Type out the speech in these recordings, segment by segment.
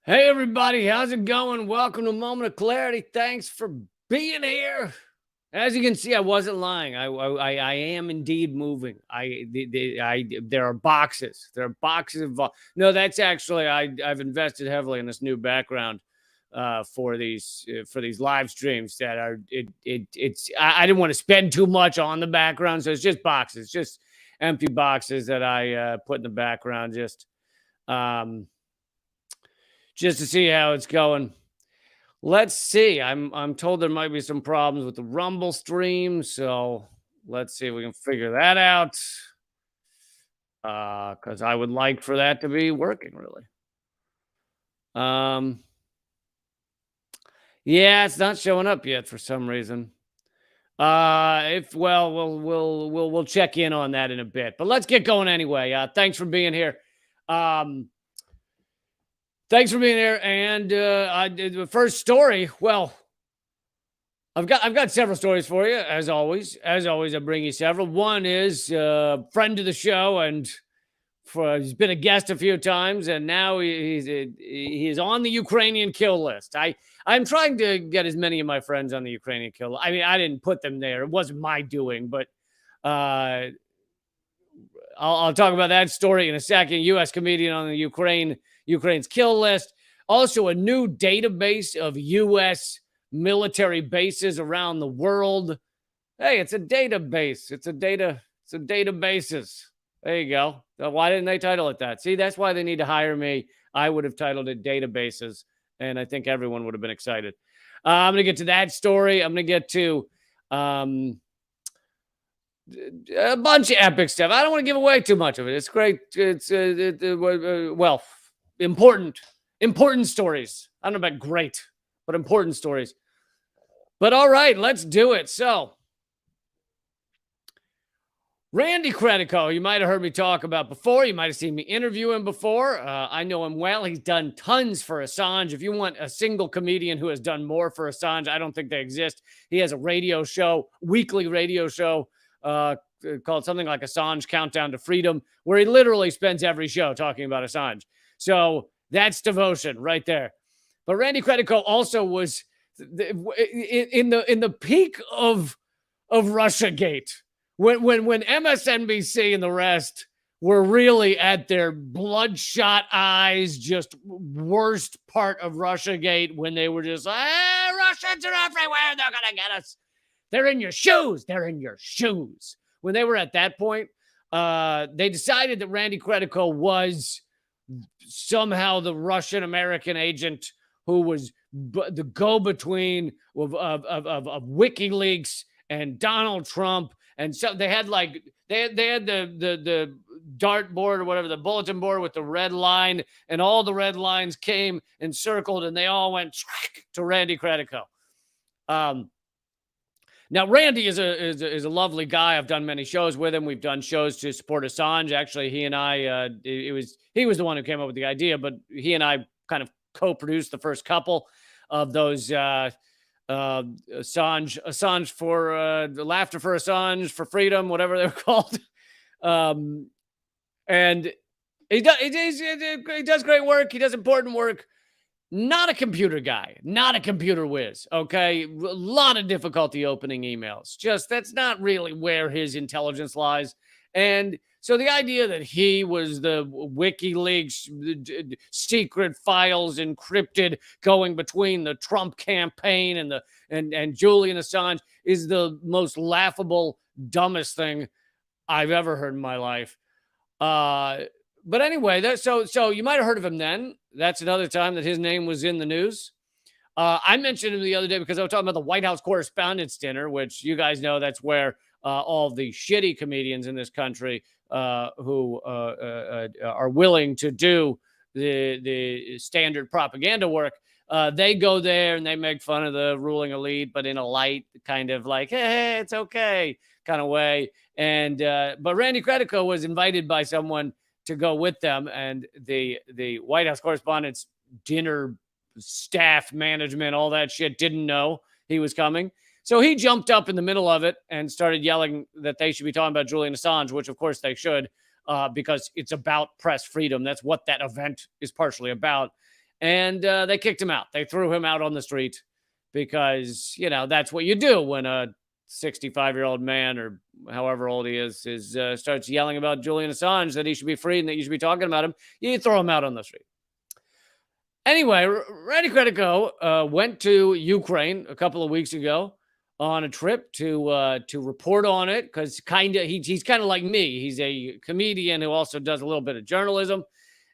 Hey, everybody, how's it going? Welcome to Moment of Clarity. Thanks for being here. As you can see, I wasn't lying. I am indeed moving. There are boxes. There are boxes of. No, that's actually I've invested heavily in this new background for these live streams that are I didn't want to spend too much on the background, so it's just boxes, just empty boxes that I put in the background, um just to see how it's going. Let's see. I'm told there might be some problems with the Rumble stream, so let's see if we can figure that out. Because I would like for that to be working really. Um, yeah, it's not showing up yet for some reason. If well, we'll check in on that in a bit. But let's get going anyway. Thanks for being here. Um, Thanks for being here. And the first story. Well, I've got several stories for you, as always. As always, I bring you several. One is friend of the show, and he's been a guest a few times, and now he's on the Ukrainian kill list. I'm trying to get as many of my friends on the Ukrainian kill. I mean, I didn't put them there; it wasn't my doing, but uh, I'll talk about that story in a second. U.S. comedian on the Ukraine's kill list. Also, a new database of U.S. military bases around the world. Hey, it's a database. It's a databases. There you go. Why didn't they title it that? See, that's why they need to hire me. I would have titled it databases, and I think everyone would have been excited. I'm going to get to that story. I'm going to get to a bunch of epic stuff. I don't want to give away too much of it. It's great. It's well, important stories. I don't know about great, but important stories. But all right, let's do it. So, Randy Credico, you might have heard me talk about before. You might have seen me interview him before. I know him well. He's done tons for Assange. If you want a single comedian who has done more for Assange, I don't think they exist. He has a radio show, weekly radio show, called something like Assange Countdown to Freedom, where he literally spends every show talking about Assange. So that's devotion right there. But Randy Credico also was in the peak of Russiagate, when MSNBC and the rest were really at their bloodshot eyes, just worst part of Russiagate, when they were just like, Russians are everywhere, they're gonna get us. They're in your shoes. They're in your shoes. When they were at that point, they decided that Randy Credico was somehow the Russian American agent who was the go-between of WikiLeaks and Donald Trump. And so they had they had the dartboard or whatever, the bulletin board with the red line, and all the red lines came and circled, and they all went to Randy Credico. Now, Randy is a lovely guy. I've done many shows with him. We've done shows to support Assange. Actually, he and I, he was the one who came up with the idea, but he and I kind of co-produced the first couple of those Assange for Laughter for Assange for Freedom, whatever they were called. And he does great work. He does important work. Not a computer guy, not a computer whiz. Okay. A lot of difficulty opening emails. Just that's not really where his intelligence lies. And so the idea that he was the WikiLeaks secret files encrypted going between the Trump campaign and Julian Assange is the most laughable, dumbest thing I've ever heard in my life. But anyway, so you might have heard of him then. That's another time that his name was in the news. I mentioned him the other day because I was talking about the White House Correspondents' Dinner, which you guys know that's where all the shitty comedians in this country who are willing to do the standard propaganda work, they go there and they make fun of the ruling elite, but in a light kind of like, hey, it's okay kind of way. And but Randy Credico was invited by someone to go with them, and the White House Correspondents' Dinner staff, management, all that shit didn't know he was coming. So he jumped up in the middle of it and started yelling that they should be talking about Julian Assange, which of course they should, because it's about press freedom. That's what that event is partially about. and they kicked him out. They threw him out on the street because, that's what you do when a 65-year-old man or however old he is starts yelling about Julian Assange, that he should be free and that you should be talking about him. You throw him out on the street. Anyway, Randy Credico went to Ukraine a couple of weeks ago on a trip to report on it, because he's kind of like me. He's a comedian who also does a little bit of journalism.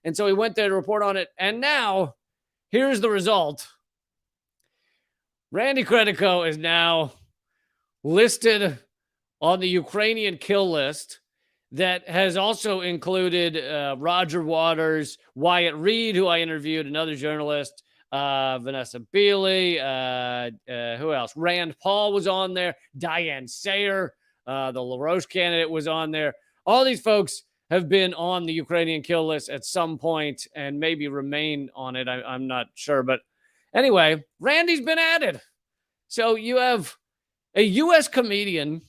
And so he went there to report on it. And now, here's the result. Randy Credico is now listed on the Ukrainian kill list that has also included Roger Waters, Wyatt Reed, who I interviewed, another journalist, Vanessa Beeley, who else? Rand Paul was on there, Diane Sayer, the LaRoche candidate was on there. All these folks have been on the Ukrainian kill list at some point and maybe remain on it. I'm not sure. But anyway, Randy's been added. So you have a U.S. comedian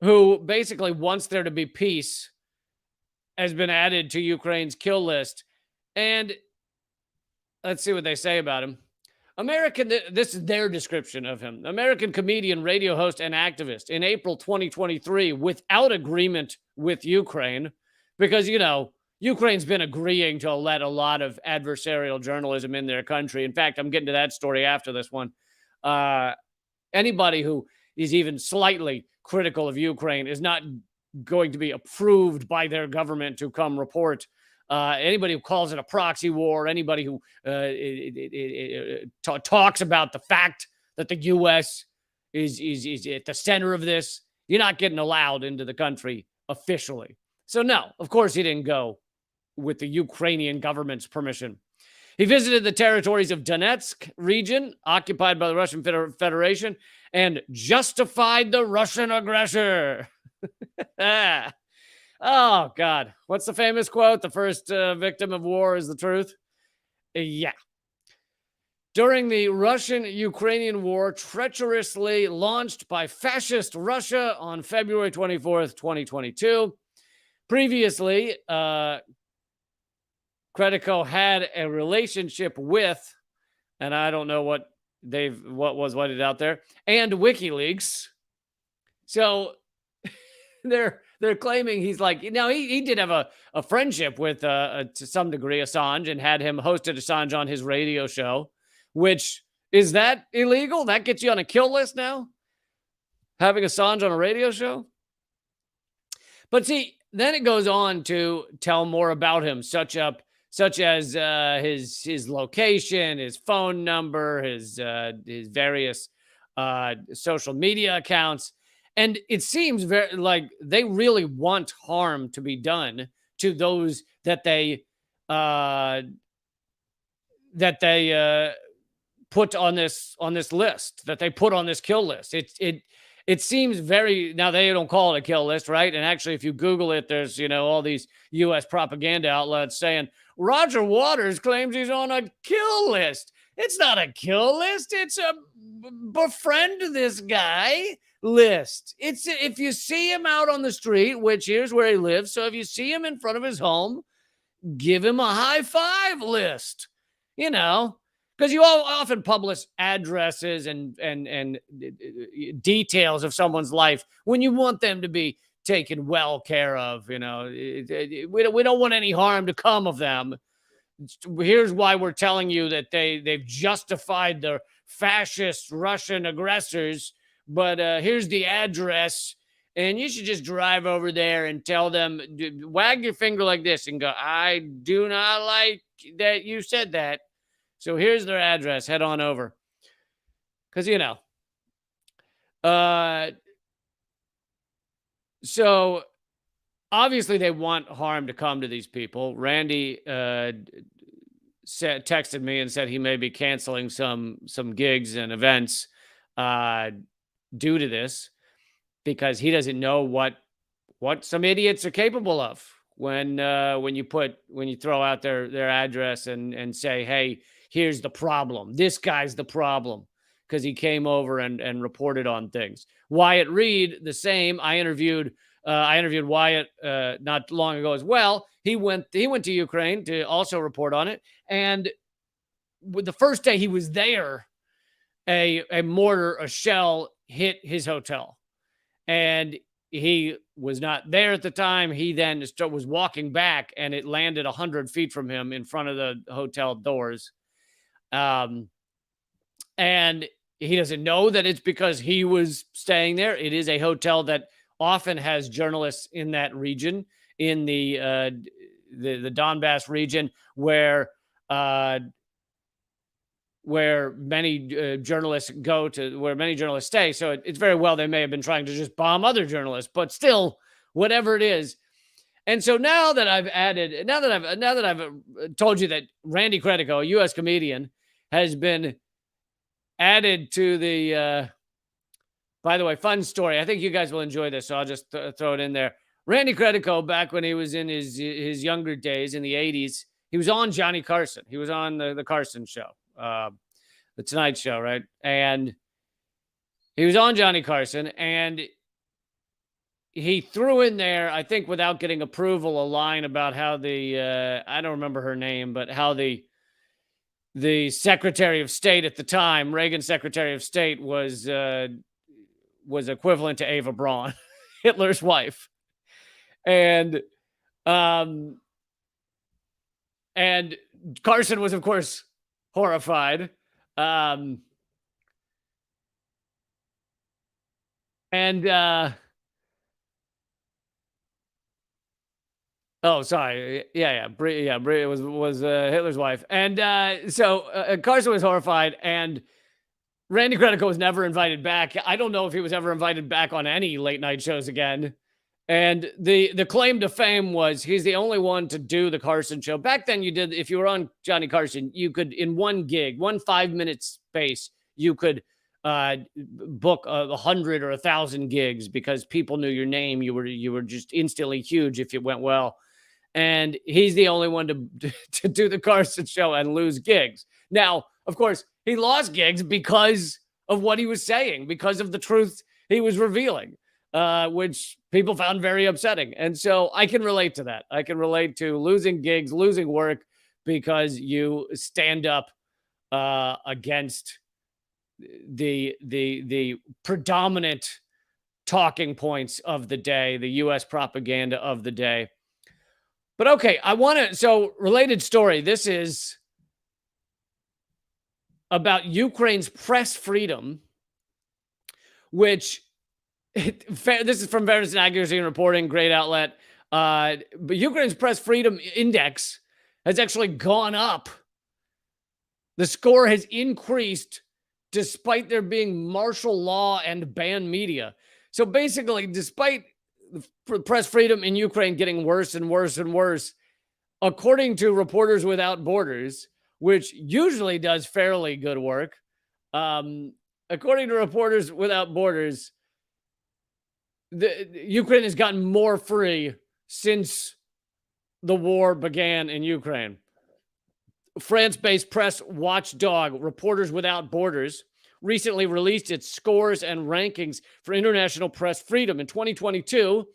who basically wants there to be peace has been added to Ukraine's kill list. And let's see what they say about him. This is their description of him. American comedian, radio host, and activist in April 2023 without agreement with Ukraine, because, Ukraine's been agreeing to let a lot of adversarial journalism in their country. In fact, I'm getting to that story after this one. Anybody who is even slightly critical of Ukraine is not going to be approved by their government to come report. Anybody who calls it a proxy war, anybody who talks about the fact that the U.S. is at the center of this, you're not getting allowed into the country officially. So no, of course he didn't go with the Ukrainian government's permission. He visited the territories of Donetsk region, occupied by the Russian Federation, and justified the Russian aggressor. Oh, God. What's the famous quote? The first victim of war is the truth? Yeah. During the Russian-Ukrainian war, treacherously launched by fascist Russia on February 24th, 2022. Previously, Credico had a relationship with, and I don't know what was out there, and WikiLeaks. So they're claiming he's like, he did have a friendship with, to some degree, Assange, and had him hosted Assange on his radio show, which, is that illegal? That gets you on a kill list now? Having Assange on a radio show? But see, then it goes on to tell more about him, such as his location, his phone number, his various social media accounts. And it seems very like they really want harm to be done to those that they put on this list, that they put on this kill list. It seems very, now they don't call it a kill list, right? And actually, if you Google it, there's, all these U.S. propaganda outlets saying Roger Waters claims he's on a kill list. It's not a kill list. It's a befriend this guy list. It's if you see him out on the street, which here's where he lives. So if you see him in front of his home, give him a high five list, because you all often publish addresses and details of someone's life when you want them to be taken well care of. We don't want any harm to come of them. Here's why we're telling you that they've justified the fascist Russian aggressors, but here's the address, and you should just drive over there and tell them, wag your finger like this and go, I do not like that you said that. So here's their address. Head on over. Because, so obviously they want harm to come to these people. Randy texted me and said he may be canceling some gigs and events due to this, because he doesn't know what some idiots are capable of when you throw out their address and say, hey, here's the problem. This guy's the problem, because he came over and reported on things. Wyatt Reed, the same. I interviewed Wyatt not long ago as well. He went to Ukraine to also report on it, and the first day he was there, a mortar, a shell hit his hotel, and he was not there at the time. He then was walking back, and it landed 100 feet from him in front of the hotel doors. And he doesn't know that it's because he was staying there. It is a hotel that often has journalists in that region, in the Donbass region, where many journalists go to, where many journalists stay. So it's very well they may have been trying to just bomb other journalists, but still, whatever it is. And so now that I've told you that Randy Credico, a U.S. comedian, has been added to the. By the way, fun story. I think you guys will enjoy this, so I'll just throw it in there. Randy Credico, back when he was in his younger days in the 80s, he was on Johnny Carson. He was on the Carson show, the Tonight Show, right? And he was on Johnny Carson, and he threw in there, I think without getting approval, a line about how I don't remember her name, but how the Secretary of State at the time, Reagan's Secretary of State, was equivalent to Eva Braun, Hitler's wife. And Carson was, of course, horrified. Oh, sorry. Yeah. Brie was Hitler's wife. And so Carson was horrified, and Randy Credico was never invited back. I don't know if he was ever invited back on any late night shows again. And the claim to fame was he's the only one to do the Carson show. Back then, if you were on Johnny Carson, you could, in one gig, 5-minute space, you could book 100 or 1,000 gigs because people knew your name. You were just instantly huge if it went well. And he's the only one to do the Carson show and lose gigs. Now, of course, he lost gigs because of what he was saying, because of the truth he was revealing, which people found very upsetting. And so I can relate to that. I can relate to losing gigs, losing work because you stand up against the predominant talking points of the day, the U.S. propaganda of the day. But okay, related story. This is about Ukraine's press freedom, which this is from Fairness and Accuracy and Reporting, great outlet. But Ukraine's press freedom index has actually gone up. The score has increased despite there being martial law and banned media. So basically, despite press freedom in Ukraine getting worse and worse and worse, according to Reporters Without Borders, which usually does fairly good work, according to Reporters Without Borders, Ukraine has gotten more free since the war began in Ukraine. France-based press watchdog Reporters Without Borders recently released its scores and rankings for international press freedom. In 2022,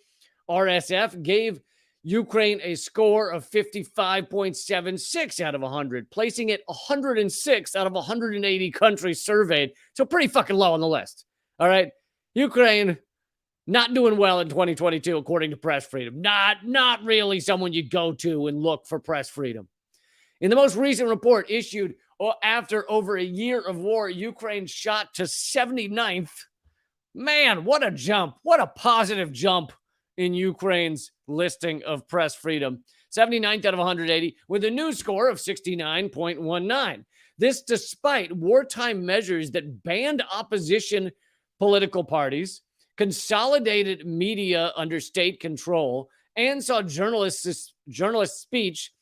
RSF gave Ukraine a score of 55.76 out of 100, placing it 106 out of 180 countries surveyed. So pretty fucking low on the list. All right. Ukraine not doing well in 2022, according to press freedom. Not really someone you go to and look for press freedom. In the most recent report issued after over a year of war, Ukraine shot to 79th. Man, what a jump. What a positive jump in Ukraine's listing of press freedom. 79th out of 180 with a new score of 69.19. This despite wartime measures that banned opposition political parties, consolidated media under state control, and saw journalist speech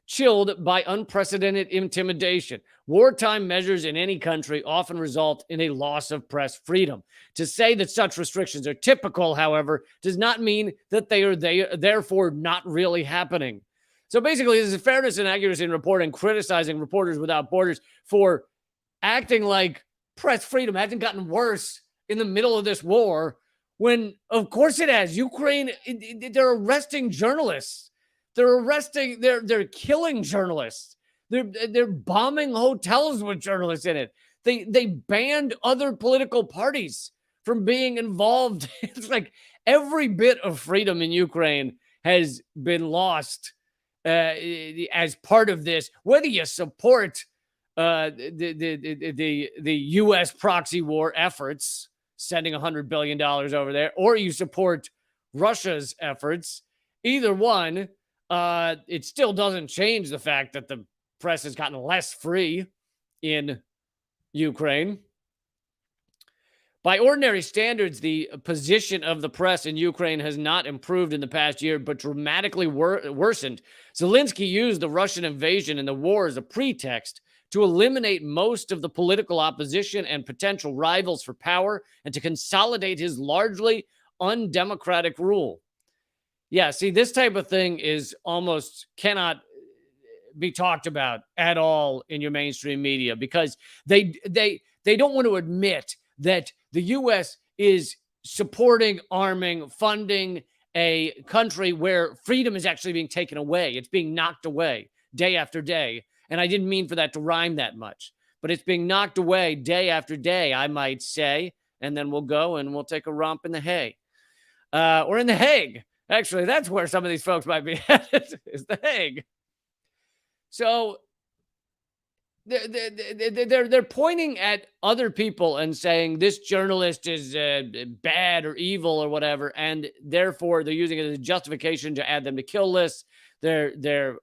chilled by unprecedented intimidation. Wartime measures in any country often result in a loss of press freedom. To say that such restrictions are typical, however, does not mean that they are therefore not really happening. So basically, this is Fairness and Accuracy in Reporting criticizing Reporters Without Borders for acting like press freedom hasn't gotten worse in the middle of this war, when of course it has. Ukraine, they're arresting journalists. They're killing journalists. They're bombing hotels with journalists in it. They banned other political parties from being involved. It's like every bit of freedom in Ukraine has been lost as part of this. Whether you support the U.S. proxy war efforts, sending $100 billion over there, or you support Russia's efforts, either one, it still doesn't change the fact that the press has gotten less free in Ukraine. By ordinary standards, the position of the press in Ukraine has not improved in the past year, but dramatically worsened. Zelensky used the Russian invasion and the war as a pretext to eliminate most of the political opposition and potential rivals for power and to consolidate his largely undemocratic rule. Yeah, see, this type of thing is almost cannot be talked about at all in your mainstream media because they don't want to admit that the U.S. is supporting, arming, funding a country where freedom is actually being taken away. It's being knocked away day after day. And I didn't mean for that to rhyme that much, but it's being knocked away day after day, I might say. And then we'll go and we'll take a romp in the hay or in the Hague. Actually, that's where some of these folks might be headed, is the Hague. So they're pointing at other people and saying this journalist is bad or evil or whatever, and therefore they're using it as a justification to add them to kill lists. They're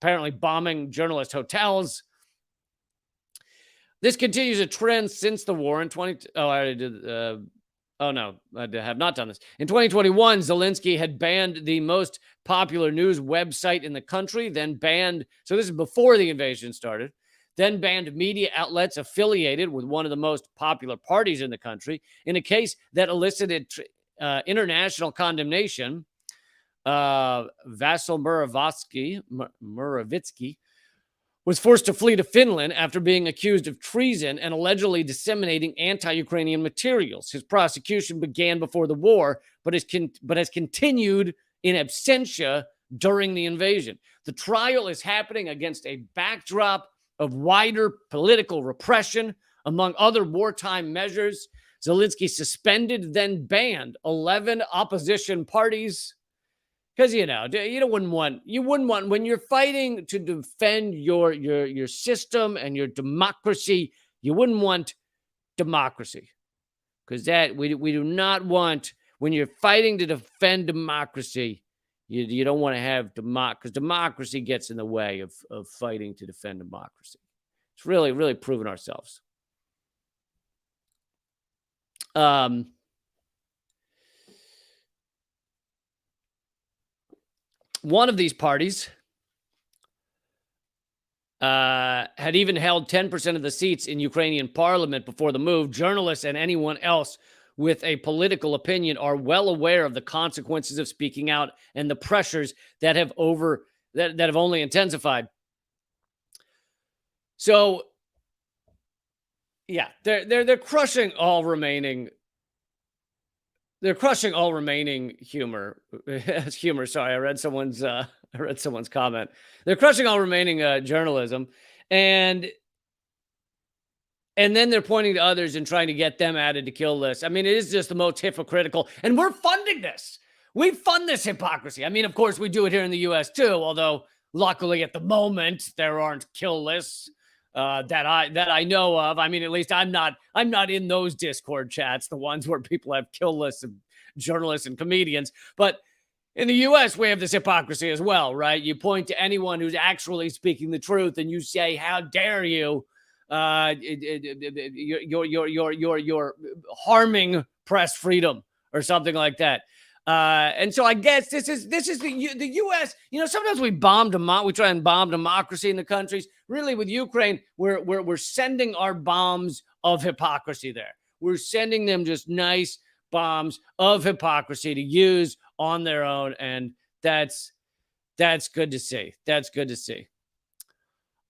apparently bombing journalist hotels. This continues a trend since the war in 20. Oh, I already did. Oh, no, I have not done this. In 2021, Zelensky had banned the most popular news website in the country, then banned, so this is before the invasion started, then banned media outlets affiliated with one of the most popular parties in the country. In a case that elicited international condemnation, Vasyl Muravitsky was forced to flee to Finland after being accused of treason and allegedly disseminating anti-Ukrainian materials. His prosecution began before the war, but has continued in absentia during the invasion. The trial is happening against a backdrop of wider political repression. Among other wartime measures, Zelensky suspended, then banned 11 opposition parties. Because, you wouldn't want when you're fighting to defend your system and your democracy, you wouldn't want democracy. Because that we do not want, when you're fighting to defend democracy, you don't want to have because democracy gets in the way of fighting to defend democracy. It's really, really proven ourselves. One of these parties had even held 10% of the seats in Ukrainian parliament before the move. Journalists and anyone else with a political opinion are well aware of the consequences of speaking out and the pressures that have only intensified. So, yeah, they're crushing all remaining. They're crushing all remaining humor. Sorry, I read someone's comment. They're crushing all remaining journalism, and then they're pointing to others and trying to get them added to kill lists. I mean, it is just the most hypocritical, and we're funding this. We fund this hypocrisy. I mean, of course, we do it here in the U.S. too. Although, luckily, at the moment, there aren't kill lists that I know of. I mean, at least I'm not in those Discord chats, the ones where people have kill lists of journalists and comedians. But in the U.S., we have this hypocrisy as well, right? You point to anyone who's actually speaking the truth, and you say, "How dare you? You're harming press freedom," or something like that. And so I guess this is the U.S. Sometimes we try and bomb democracy in the countries. Really, with Ukraine, we're sending our bombs of hypocrisy there. We're sending them just nice bombs of hypocrisy to use on their own, and that's good to see. That's good to see.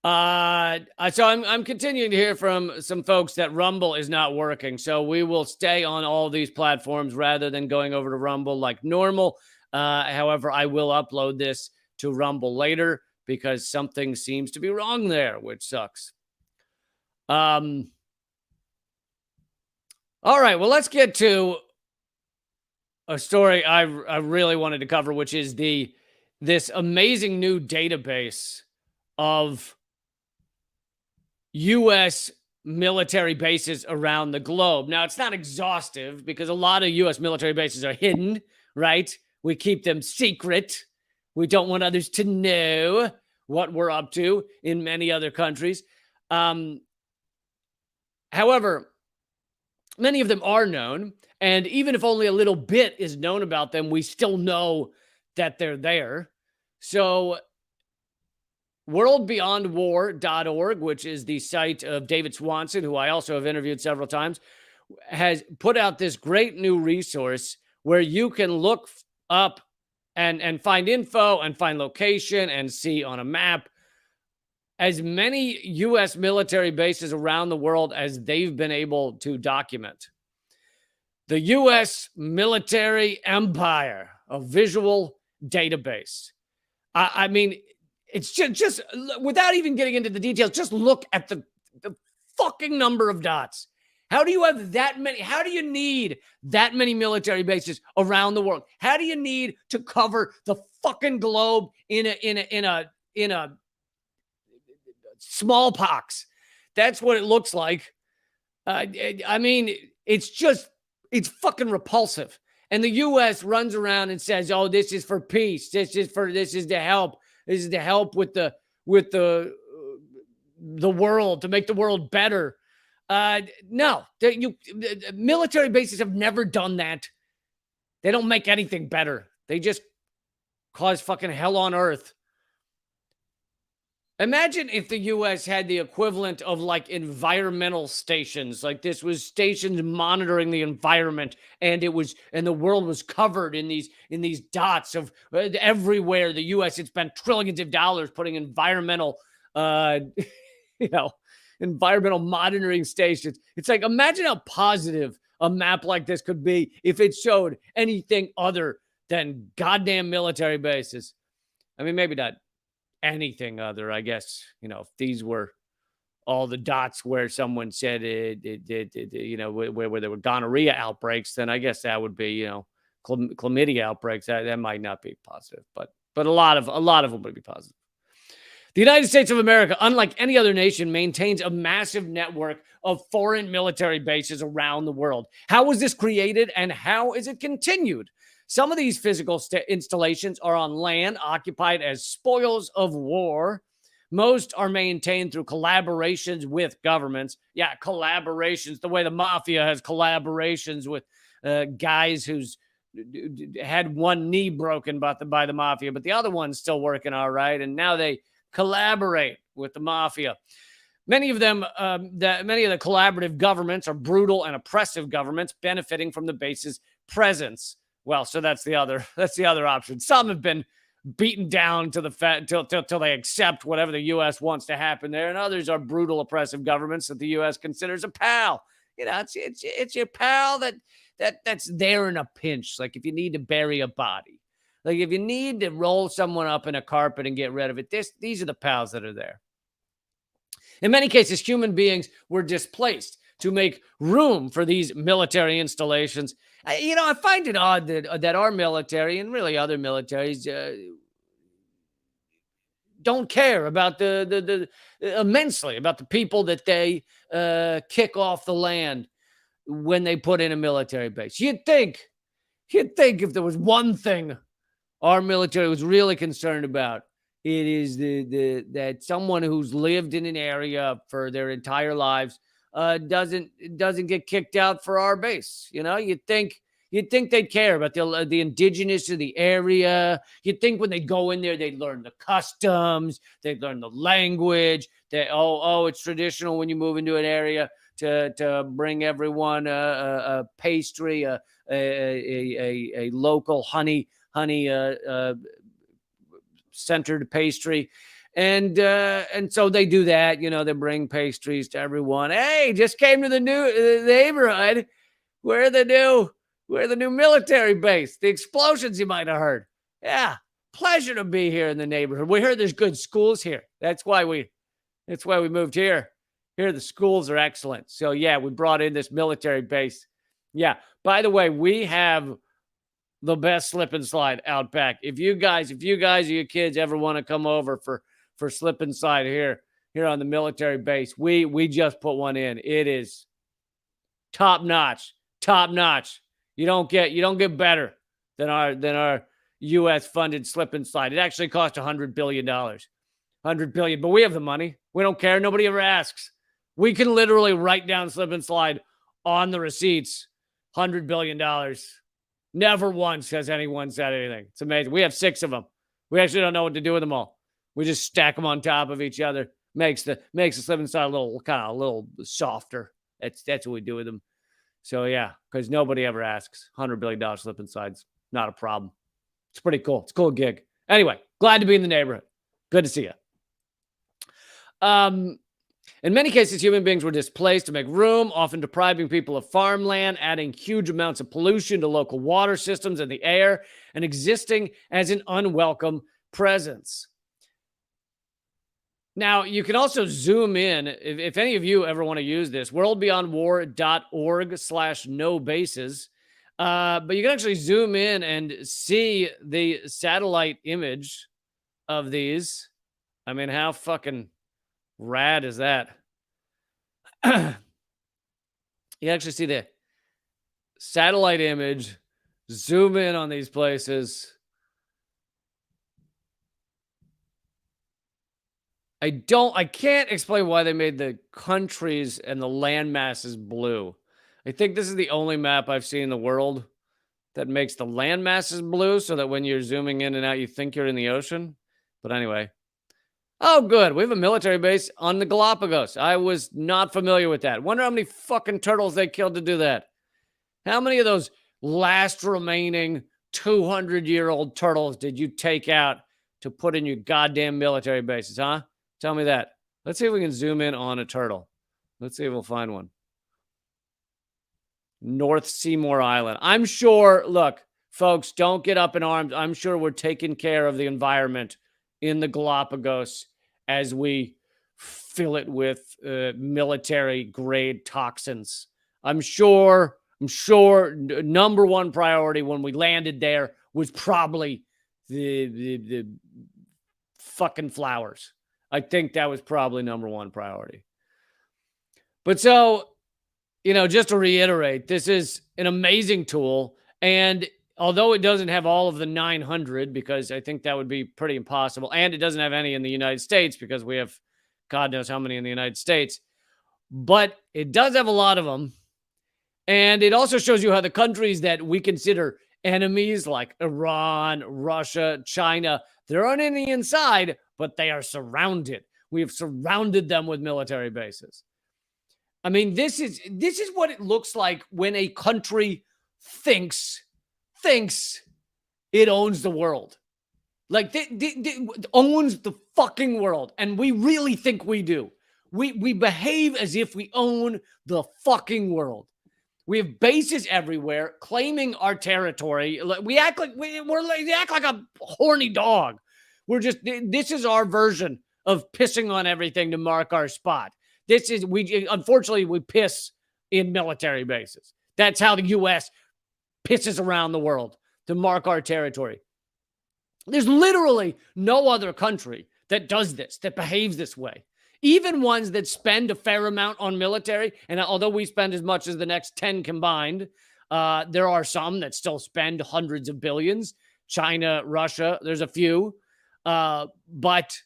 So I'm continuing to hear from some folks that Rumble is not working. So we will stay on all these platforms rather than going over to Rumble like normal. However, I will upload this to Rumble later because something seems to be wrong there, which sucks. All right, well, let's get to a story I really wanted to cover, which is this amazing new database of U.S. military bases around the globe. Now, it's not exhaustive because a lot of U.S. military bases are hidden, right? We keep them secret. We don't want others to know what we're up to in many other countries. However, many of them are known. And even if only a little bit is known about them, we still know that they're there. So worldbeyondwar.org, which is the site of David Swanson, who I also have interviewed several times, has put out this great new resource where you can look up and find info and find location and see on a map as many U.S. military bases around the world as they've been able to document. The U.S. military empire, a visual database. I mean, it's just without even getting into the details, just look at the fucking number of dots. How do you have that many? How do you need that many military bases around the world? How do you need to cover the fucking globe in a smallpox? That's what it looks like. I mean, it's fucking repulsive. And the U.S. runs around and says, "Oh, this is for peace. This is to help. This is to help with the world, to make the world better." No, military bases have never done that. They don't make anything better. They just cause fucking hell on earth. Imagine if the U.S. had the equivalent of like environmental stations, like this was stations monitoring the environment, and the world was covered in these dots of everywhere. The U.S. had spent trillions of dollars putting environmental, environmental monitoring stations. It's like, imagine how positive a map like this could be if it showed anything other than goddamn military bases. I mean, maybe not anything other, I guess, if these were all the dots where someone said where there were gonorrhea outbreaks, then I guess that would be, chlamydia outbreaks. That might not be positive, but a lot of them would be positive. The United States of America, unlike any other nation, maintains a massive network of foreign military bases around the world. How was this created and how is it continued? Some of these physical installations are on land occupied as spoils of war. Most are maintained through collaborations with governments. Yeah, collaborations, the way the mafia has collaborations with guys who's had one knee broken by the mafia, but the other one's still working all right, and now they collaborate with the mafia. Many of the collaborative governments are brutal and oppressive governments benefiting from the base's presence. Well, so that's the other option. Some have been beaten down to till they accept whatever the U.S. wants to happen there, and others are brutal, oppressive governments that the U.S. considers a pal. It's your pal that's there in a pinch, like if you need to bury a body, like if you need to roll someone up in a carpet and get rid of it. These are the pals that are there. In many cases, human beings were displaced to make room for these military installations. I find it odd that our military and really other militaries don't care about the immensely about the people that they kick off the land when they put in a military base. You'd think if there was one thing our military was really concerned about, it is that someone who's lived in an area for their entire lives doesn't get kicked out for our base. You'd think they'd care about the indigenous of the area. You'd think when they go in there, they'd learn the customs, they'd learn the language. It's traditional when you move into an area to bring everyone a pastry, a local honey centered pastry. And so they do that, they bring pastries to everyone. Hey, just came to the new neighborhood. Where the new military base, the explosions you might have heard. Yeah, Pleasure to be here in the neighborhood. We heard there's good schools here. That's why we moved here. Here, the schools are excellent. So yeah, we brought in this military base. Yeah. By the way, we have the best slip and slide out back. If you guys or your kids ever want to come over for slip and slide here on the military base, we just put one in. It is top notch. You don't get better than our U.S. funded slip and slide. It actually cost $100 billion. $100 billion, but we have the money. We don't care. Nobody ever asks. We can literally write down slip and slide on the receipts. $100 billion. Never once has anyone said anything. It's amazing. We have 6 of them. We actually don't know what to do with them all. We just stack them on top of each other. Makes the slip and slide a little softer. That's what we do with them. So yeah, because nobody ever asks. $100 billion slip and slides. Not a problem. It's pretty cool. It's a cool gig. Anyway, glad to be in the neighborhood. Good to see you. In many cases, human beings were displaced to make room, often depriving people of farmland, adding huge amounts of pollution to local water systems and the air, and existing as an unwelcome presence. Now, you can also zoom in, if any of you ever want to use this, worldbeyondwar.org/no-bases. But you can actually zoom in and see the satellite image of these. I mean, how fucking rad is that? You actually see the satellite image, zoom in on these places. I can't explain why they made the countries and the land masses blue. I think this is the only map I've seen in the world that makes the land masses blue so that when you're zooming in and out, you think you're in the ocean. But anyway. Oh, good. We have a military base on the Galapagos. I was not familiar with that. Wonder how many fucking turtles they killed to do that. How many of those last remaining 200-year-old turtles did you take out to put in your goddamn military bases, huh? Tell me that. Let's see if we can zoom in on a turtle. Let's see if we'll find one. North Seymour Island. I'm sure, look, folks, don't get up in arms. I'm sure we're taking care of the environment in the Galapagos as we fill it with military-grade toxins. I'm sure number one priority when we landed there was probably the fucking flowers. I think that was probably number one priority. But so, just to reiterate, this is an amazing tool. And although it doesn't have all of the 900, because I think that would be pretty impossible, and it doesn't have any in the United States because we have God knows how many in the United States, but it does have a lot of them. And it also shows you how the countries that we consider enemies like Iran, Russia, China, they're on the inside, but they are surrounded. We have surrounded them with military bases. I mean, this is what it looks like when a country thinks it owns the world. Like, it owns the fucking world. And we really think we do. We behave as if we own the fucking world. We have bases everywhere claiming our territory. We act like we act like a horny dog. This is our version of pissing on everything to mark our spot. Unfortunately, we piss in military bases. That's how the U.S. pisses around the world to mark our territory. There's literally no other country that does this, that behaves this way. Even ones that spend a fair amount on military, and although we spend as much as the next 10 combined, there are some that still spend hundreds of billions. China, Russia, there's a few. But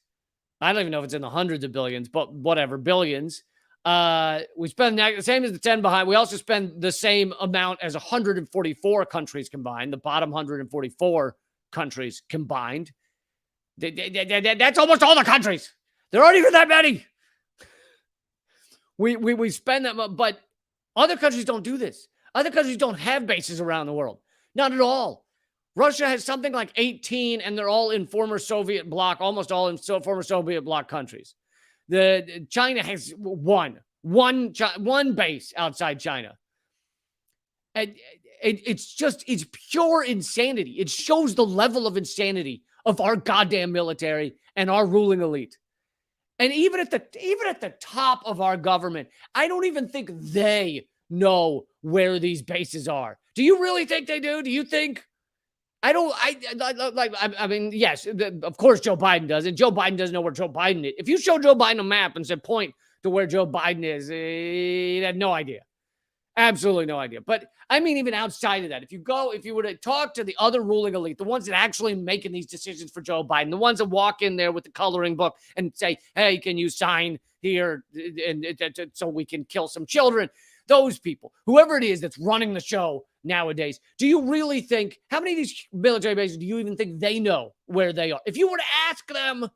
I don't even know if it's in the hundreds of billions, but whatever, billions. We spend the same as the 10 behind. We also spend the same amount as 144 countries combined, the bottom 144 countries combined. That's almost all the countries. There aren't even that many. We spend that much, but other countries don't do this. Other countries don't have bases around the world. Not at all. Russia has something like 18, and they're all in former Soviet bloc, almost all in former Soviet bloc countries. China has one base outside China. And it's pure insanity. It shows the level of insanity of our goddamn military and our ruling elite. And even at the top of our government, I don't even think they know where these bases are. Do you really think they do? Do you think? I mean, yes, of course Joe Biden does it. Joe Biden doesn't know where Joe Biden is. If you show Joe Biden a map and said point to where Joe Biden is, he'd have no idea. Absolutely no idea. But I mean, even outside of that, if you were to talk to the other ruling elite, the ones that actually making these decisions for Joe Biden, the ones that walk in there with the coloring book and say, hey, can you sign here and so we can kill some children? Those people, whoever it is that's running the show nowadays, do you really think, how many of these military bases do you even think they know where they are? If you were to ask them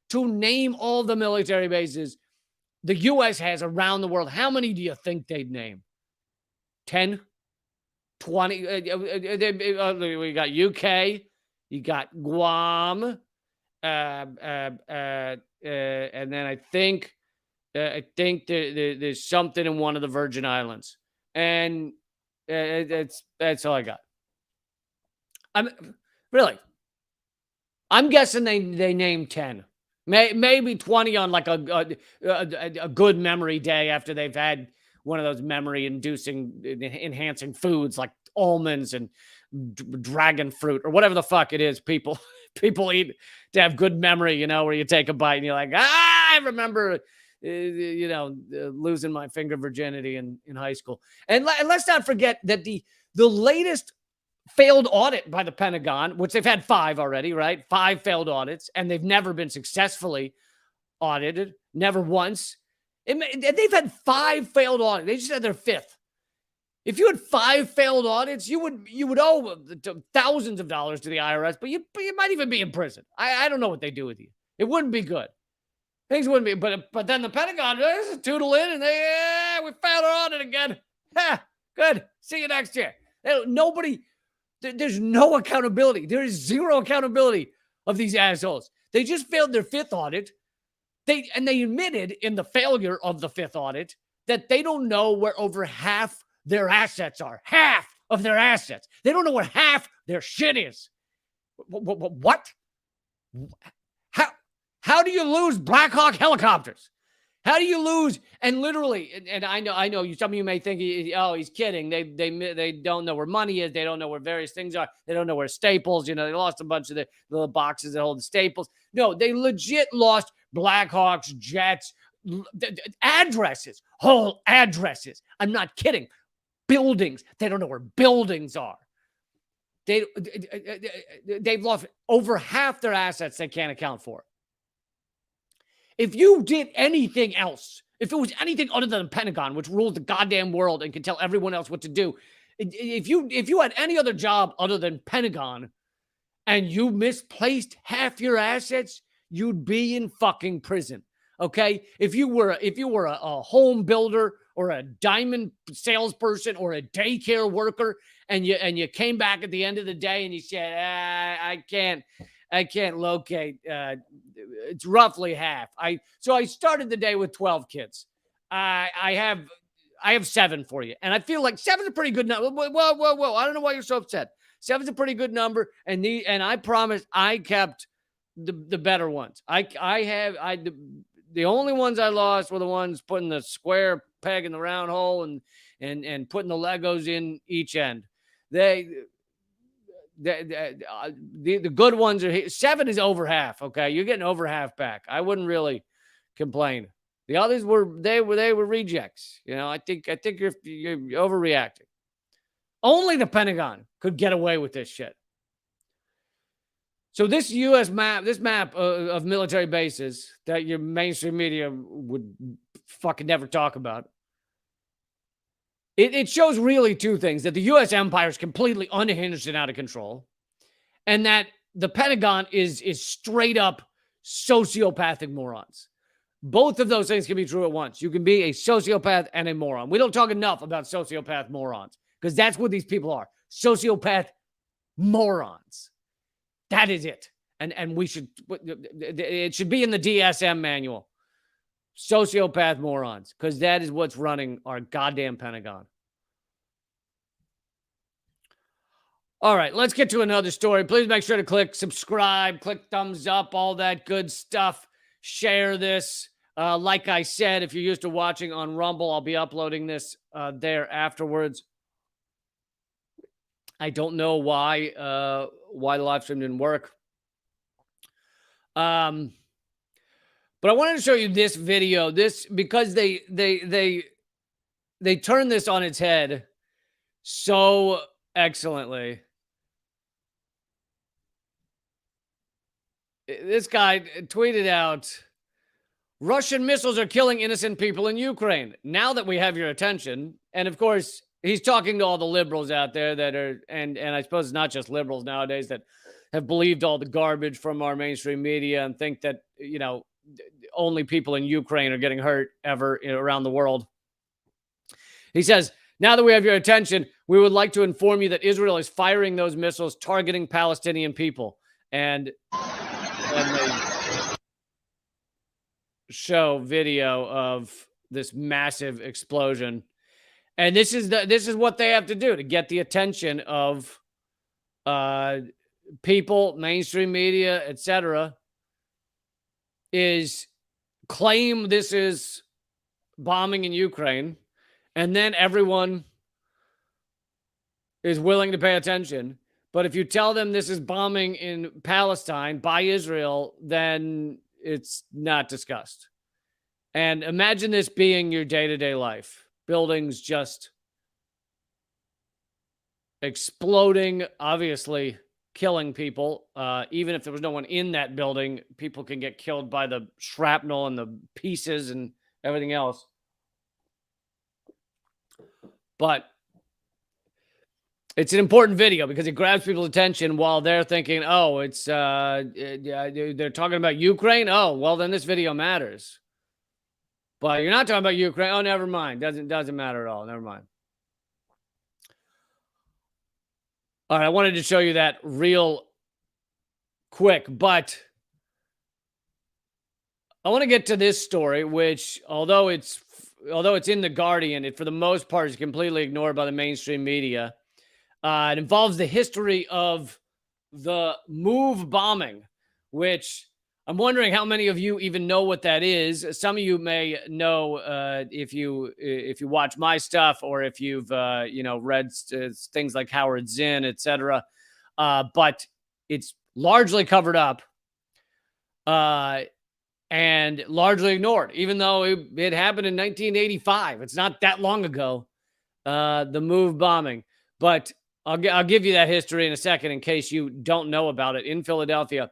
to name all the military bases the U.S. has around the world, how many do you think they'd name? 10? 20? We got UK, you got Guam, and then I think there's something in one of the Virgin Islands, and that's all I got. I'm guessing they named 10, maybe 20 on like a good memory day after they've had one of those memory enhancing foods like almonds and dragon fruit or whatever the fuck it is people eat to have good memory, where you take a bite and you're like, I remember losing my finger virginity in high school. And let's not forget that the latest failed audit by the Pentagon, which they've had 5 already, right? 5 failed audits, and they've never been successfully audited, never once. They've had 5 failed audits. They just had their 5th. If you had 5 failed audits, you would owe thousands of dollars to the IRS, but you might even be in prison. I don't know what they do with you. It wouldn't be good. Things wouldn't be, but then the Pentagon just tootle in and we failed our audit again. Good. See you next year. There's no accountability. There is zero accountability of these assholes. They just failed their 5th audit. They admitted in the failure of the 5th audit that they don't know where over half their assets are. Half of their assets. They don't know where half their shit is. What? How do you lose Black Hawk helicopters? How do you lose? And literally, and I know, some of you may think, he's kidding. They don't know where money is. They don't know where various things are. They don't know where staples. They lost a bunch of the little boxes that hold the staples. No, they legit lost Black Hawks, jets, addresses, whole addresses. I'm not kidding. Buildings. They don't know where buildings are. They've lost over half their assets they can't account for. If you did anything else, if it was anything other than the Pentagon, which rules the goddamn world and can tell everyone else what to do, if you had any other job other than Pentagon and you misplaced half your assets, you'd be in fucking prison. Okay? If you were a home builder or a diamond salesperson or a daycare worker and you came back at the end of the day and you said, I can't locate. It's roughly half. So I started the day with 12 kids. I have 7 for you, and I feel like 7's a pretty good number. Whoa! I don't know why you're so upset. 7's a pretty good number, and I promise I kept the better ones. The only ones I lost were the ones putting the square peg in the round hole and putting the Legos in each end. The good ones are here. 7 is over half. Okay, you're getting over half back. I wouldn't really complain. The others were rejects. I think you're overreacting. Only the Pentagon could get away with this shit. So this U.S. map, this map of military bases that your mainstream media would fucking never talk about. It shows really 2 things: that the U.S. empire is completely unhinged and out of control, and that the Pentagon is straight up sociopathic morons. Both of those things can be true at once. You can be a sociopath and a moron. We don't talk enough about sociopath morons because that's what these people are. Sociopath morons. That is it. And it should be in the DSM manual. Sociopath morons, because that is what's running our goddamn Pentagon. All right, let's get to another story. Please make sure to click subscribe, click thumbs up, all that good stuff. Share this. Like I said, if you're used to watching on Rumble, I'll be uploading this there afterwards. I don't know why the live stream didn't work. But I wanted to show you this video. This because they turn this on its head so excellently. This guy tweeted out, Russian missiles are killing innocent people in Ukraine. Now that we have your attention, and of course, he's talking to all the liberals out there that are, and I suppose it's not just liberals nowadays that have believed all the garbage from our mainstream media and think that, you know, only people in Ukraine are getting hurt ever around the world. He says, now that we have your attention, we would like to inform you that Israel is firing those missiles targeting Palestinian people. And they show video of this massive explosion. And this is what they have to do to get the attention of people, mainstream media, etc., is claim this is bombing in Ukraine, and then everyone is willing to pay attention. But if you tell them this is bombing in Palestine by Israel, then it's not discussed. And imagine this being your day-to-day life. Buildings just exploding, obviously killing people. Even if there was no one in that building, people can get killed by the shrapnel and the pieces and everything else. But it's an important video because it grabs people's attention while they're thinking, oh, it's they're talking about Ukraine. Oh, well, then this video matters. But you're not talking about Ukraine. Oh, never mind. Doesn't matter at all. Never mind. All right, I wanted to show you that real quick, but I want to get to this story, which although it's in The Guardian, it for the most part is completely ignored by the mainstream media. It involves the history of the Move bombing, which I'm wondering how many of you even know what that is. Some of you may know if you watch my stuff or if you've read things like Howard Zinn, etc. But it's largely covered up and largely ignored, even though it happened in 1985. It's not that long ago, the Move bombing. But I'll give you that history in a second in case you don't know about it in Philadelphia.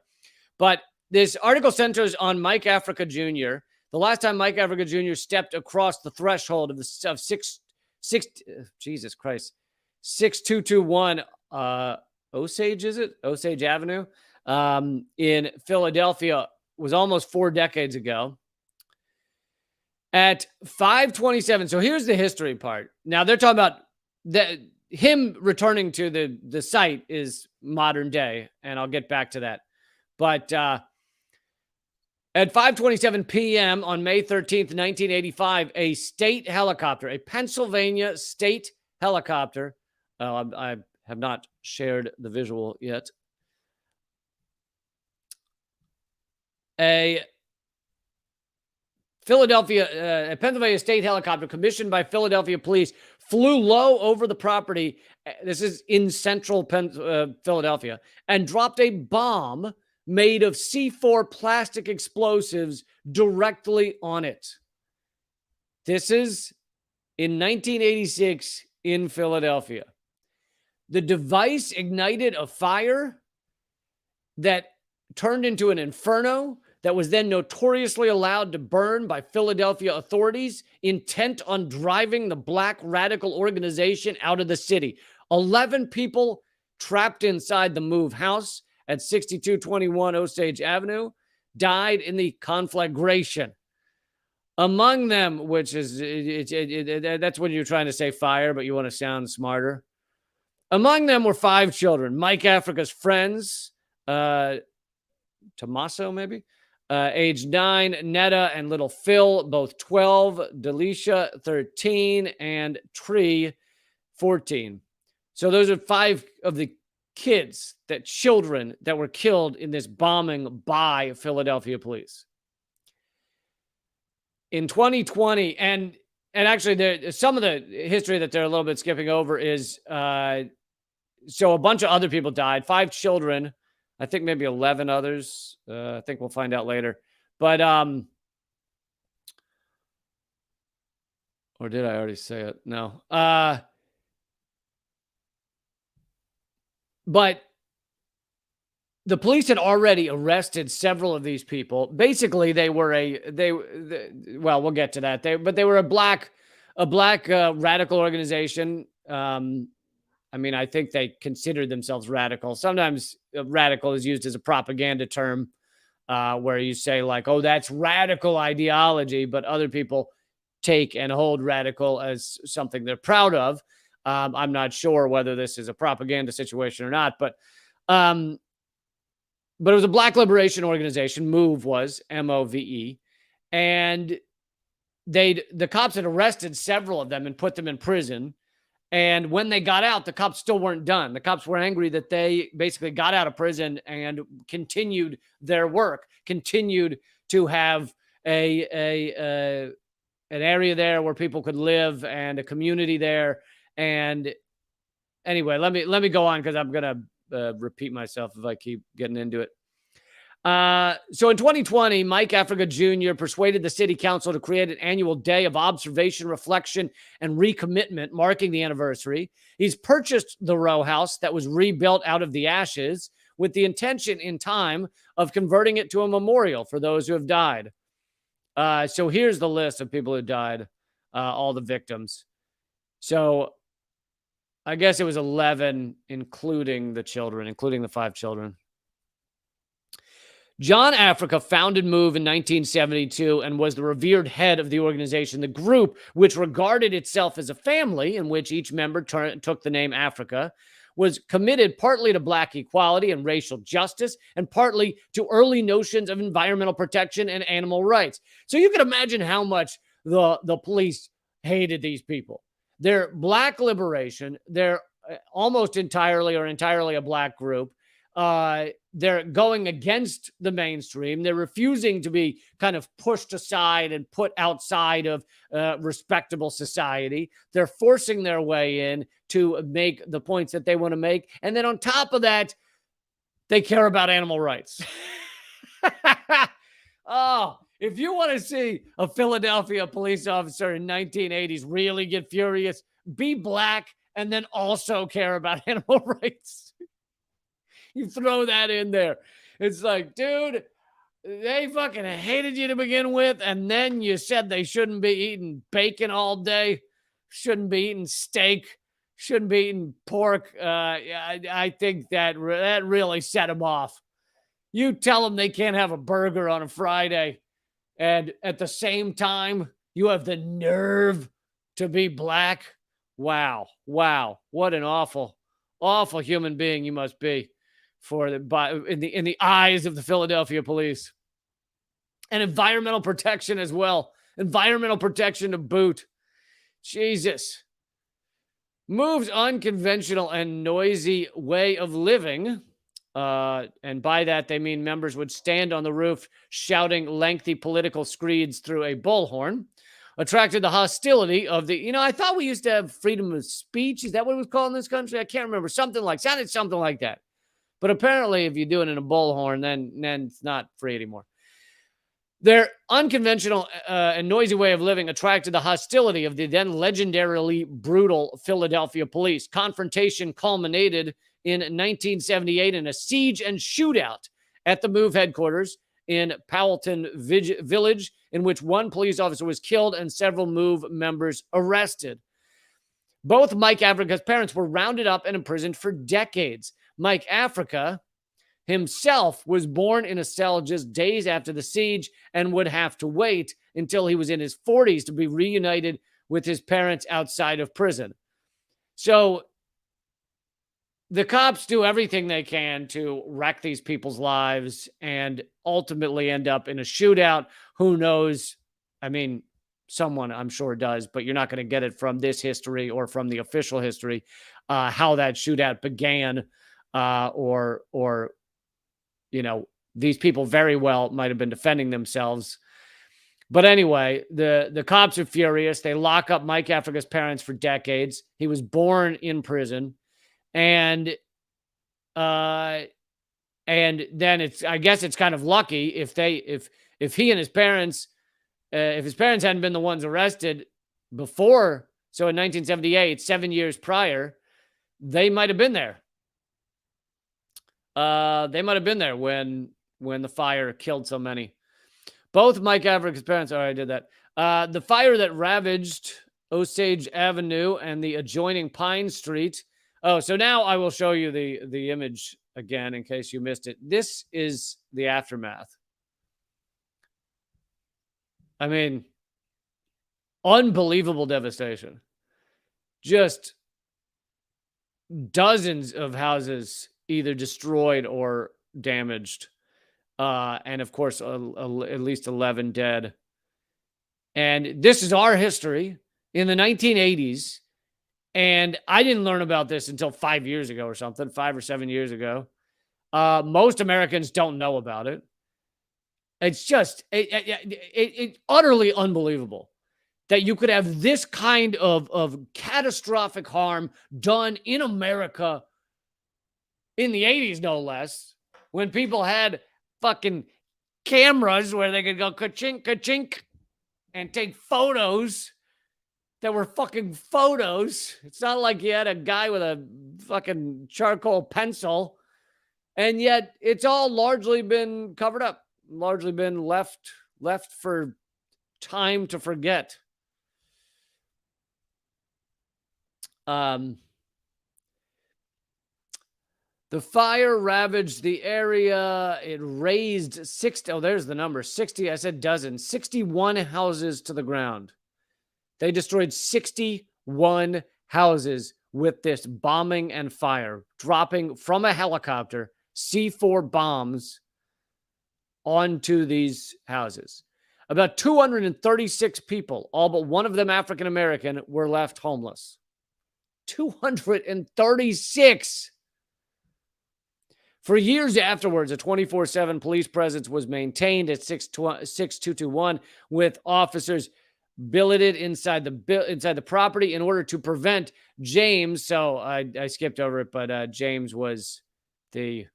But this article centers on Mike Africa Jr. The last time Mike Africa Jr. stepped across the threshold of 6221 Osage, is it? Osage Avenue in Philadelphia was almost 4 decades ago. At 5:27, so here's the history part. Now they're talking about him returning to the site is modern day, and I'll get back to that. But at 5:27 p.m. on May 13th, 1985, a state helicopter, a Pennsylvania state helicopter, I have not shared the visual yet, a Pennsylvania state helicopter commissioned by Philadelphia police flew low over the property. This is in central Philadelphia, and dropped a bomb made of C4 plastic explosives directly on it. This is in 1986 in Philadelphia. The device ignited a fire that turned into an inferno that was then notoriously allowed to burn by Philadelphia authorities intent on driving the black radical organization out of the city. 11 people trapped inside the Move house at 6221 Osage Avenue died in the conflagration. Among them, which is, that's when you're trying to say fire, but you want to sound smarter. Among them were 5 children. Mike Africa's friends, Tommaso, maybe, age 9, Netta and little Phil, both 12, Delisha, 13, and Tree, 14. So those are 5 of the children that were killed in this bombing by Philadelphia police. In 2020, and actually some of the history that they're a little bit skipping over is so a bunch of other people died, 5 children, I think maybe 11 others. I think we'll find out later. But or did I already say it? No. But the police had already arrested several of these people. Basically, they were well, we'll get to that. They were a black radical organization. I mean, I think they considered themselves radical. Sometimes radical is used as a propaganda term, where you say like, "Oh, that's radical ideology," but other people take and hold radical as something they're proud of. I'm not sure whether this is a propaganda situation or not, but it was a Black Liberation Organization. MOVE was MOVE, and the cops had arrested several of them and put them in prison. And when they got out, the cops still weren't done. The cops were angry that they basically got out of prison and continued their work, continued to have an area there where people could live and a community there. And anyway, let me go on because I'm gonna repeat myself if I keep getting into it. So in 2020, Mike Africa Jr. persuaded the city council to create an annual day of observation, reflection, and recommitment marking the anniversary. He's purchased the row house that was rebuilt out of the ashes with the intention in time of converting it to a memorial for those who have died. So here's the list of people who died, all the victims. So I guess it was 11, including the children, including the 5 children. John Africa founded MOVE in 1972 and was the revered head of the organization. The group, which regarded itself as a family in which each member took the name Africa, was committed partly to Black equality and racial justice and partly to early notions of environmental protection and animal rights. So you can imagine how much the police hated these people. They're Black liberation. They're almost entirely a Black group. They're going against the mainstream. They're refusing to be kind of pushed aside and put outside of respectable society. They're forcing their way in to make the points that they want to make. And then on top of that, they care about animal rights. Oh, if you want to see a Philadelphia police officer in 1980s really get furious, be Black and then also care about animal rights. You throw that in there. It's like, dude, they fucking hated you to begin with, and then you said they shouldn't be eating bacon all day, shouldn't be eating steak, shouldn't be eating pork. I think that really set them off. You tell them they can't have a burger on a Friday, and at the same time, you have the nerve to be Black. Wow. What an awful human being you must be in the eyes of the Philadelphia police. And environmental protection as well. Environmental protection to boot. Jesus. MOVE's unconventional and noisy way of living, and by that they mean members would stand on the roof shouting lengthy political screeds through a bullhorn, attracted the hostility of I thought we used to have freedom of speech. Is that what it was called in this country? I can't remember. Sounded something like that. But apparently, if you do it in a bullhorn, then it's not free anymore. Their unconventional and noisy way of living attracted the hostility of the then legendarily brutal Philadelphia police. Confrontation culminated in 1978 in a siege and shootout at the MOVE headquarters in Powelton Village, in which one police officer was killed and several MOVE members arrested. Both Mike Africa's parents were rounded up and imprisoned for decades. Mike Africa himself was born in a cell just days after the siege and would have to wait until he was in his 40s to be reunited with his parents outside of prison. So the cops do everything they can to wreck these people's lives and ultimately end up in a shootout. Who knows? I mean, someone I'm sure does, but you're not going to get it from this history or from the official history, how that shootout began. or these people very well might have been defending themselves. But anyway, the cops are furious. They lock up Mike Africa's parents for decades. He was born in prison, and then I guess it's kind of lucky if he and his parents, if his parents hadn't been the ones arrested before. So in 1978, 7 years prior, they might have been there. They might have been there when the fire killed so many. Both Mike Africa's parents. Oh, I did that. The fire that ravaged Osage Avenue and the adjoining Pine Street. Oh, so now I will show you the image again in case you missed it. This is the aftermath. I mean, unbelievable devastation. Just dozens of houses either destroyed or damaged. And of course, at least 11 dead. And this is our history in the 1980s. And I didn't learn about this until 5 years ago or something, 5 or 7 years ago. Most Americans don't know about it. It's just it's utterly unbelievable that you could have this kind of catastrophic harm done in America in the 80s, no less, when people had fucking cameras where they could go ka-chink, ka-chink, and take photos that were fucking photos. It's not like you had a guy with a fucking charcoal pencil. And yet it's all largely been covered up, largely been left for time to forget. The fire ravaged the area. It razed 60. Oh, there's the number. 60. I said dozen. 61 houses to the ground. They destroyed 61 houses with this bombing and fire, dropping from a helicopter C4 bombs onto these houses. About 236 people, all but one of them African American, were left homeless. 236. For years afterwards, a 24/7 police presence was maintained at 6221 with officers billeted inside the property in order to prevent James. So I skipped over it, but James was the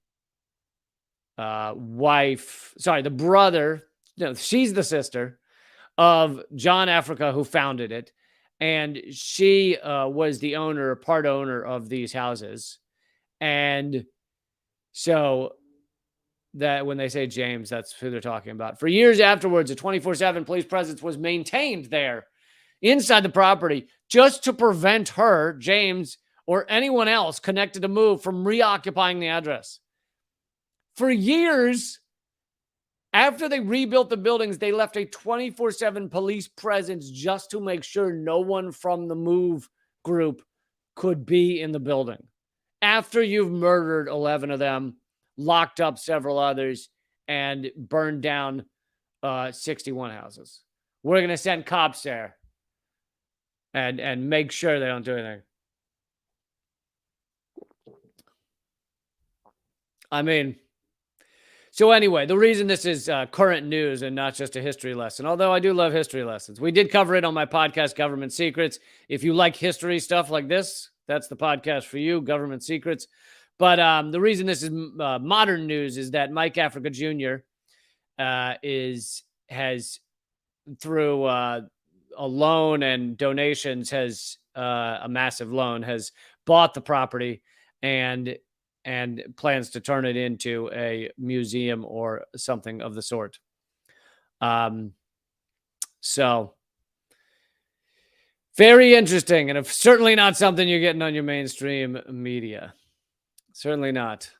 the brother. No, she's the sister of John Africa, who founded it. And she was the part owner of these houses. And so that when they say James, that's who they're talking about. For years afterwards, a 24/7 police presence was maintained there inside the property just to prevent her, James, or anyone else connected to Move from reoccupying the address. For years, after they rebuilt the buildings, they left a 24/7 police presence just to make sure no one from the Move group could be in the building. After you've murdered 11 of them, locked up several others, and burned down 61 houses. We're going to send cops there and make sure they don't do anything. I mean, so anyway, the reason this is current news and not just a history lesson, although I do love history lessons. We did cover it on my podcast, Government Secrets. If you like history stuff like this, that's the podcast for you, Government Secrets. But the reason this is modern news is that Mike Africa Jr. has through a loan and donations, has a massive loan, has bought the property and plans to turn it into a museum or something of the sort. So very interesting, and certainly not something you're getting on your mainstream media. Certainly not.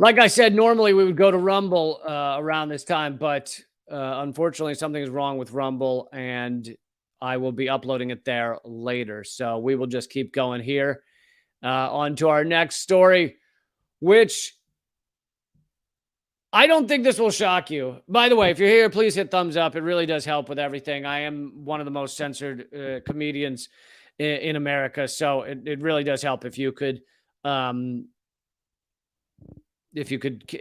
Like I said, normally we would go to Rumble around this time, but unfortunately something is wrong with Rumble, and I will be uploading it there later. So we will just keep going here. On to our next story, which I don't think this will shock you. By the way, if you're here, please hit thumbs up. It really does help with everything. I am one of the most censored comedians in America. So it really does help if you could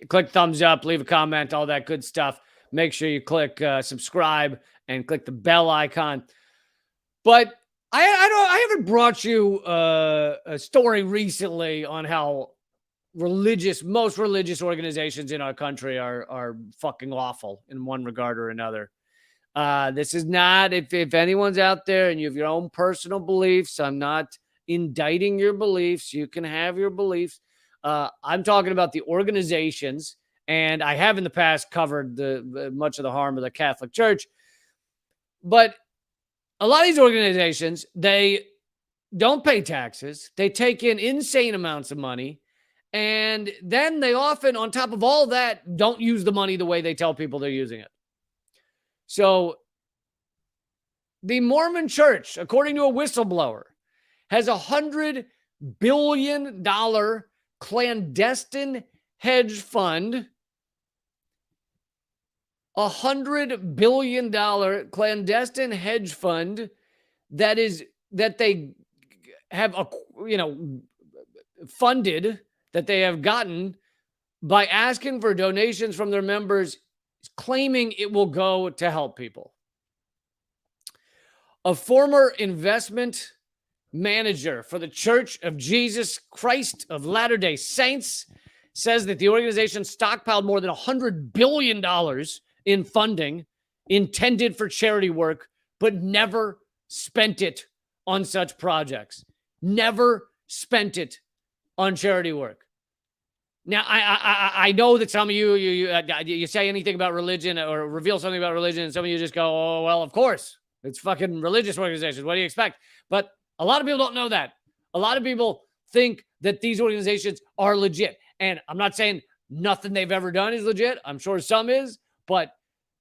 click thumbs up, leave a comment, all that good stuff. Make sure you click subscribe and click the bell icon. But I haven't brought you a story recently on how most religious organizations in our country are fucking awful in one regard or another. This is not, if anyone's out there and you have your own personal beliefs, I'm not indicting your beliefs. You can have your beliefs. I'm talking about the organizations, and I have in the past covered much of the harm of the Catholic Church. But a lot of these organizations, they don't pay taxes. They take in insane amounts of money. And then they often, on top of all that, don't use the money the way they tell people they're using it. So the Mormon Church, according to a whistleblower, has $100 billion clandestine hedge fund. $100 billion clandestine hedge fund that they have funded, that they have gotten by asking for donations from their members, claiming it will go to help people. A former investment manager for the Church of Jesus Christ of Latter-day Saints says that the organization stockpiled more than $100 billion in funding intended for charity work, but never spent it on such projects. Never spent it on charity work. Now, I know that some of you say anything about religion or reveal something about religion, and some of you just go, oh, well, of course. It's fucking religious organizations. What do you expect? But a lot of people don't know that. A lot of people think that these organizations are legit. And I'm not saying nothing they've ever done is legit. I'm sure some is, but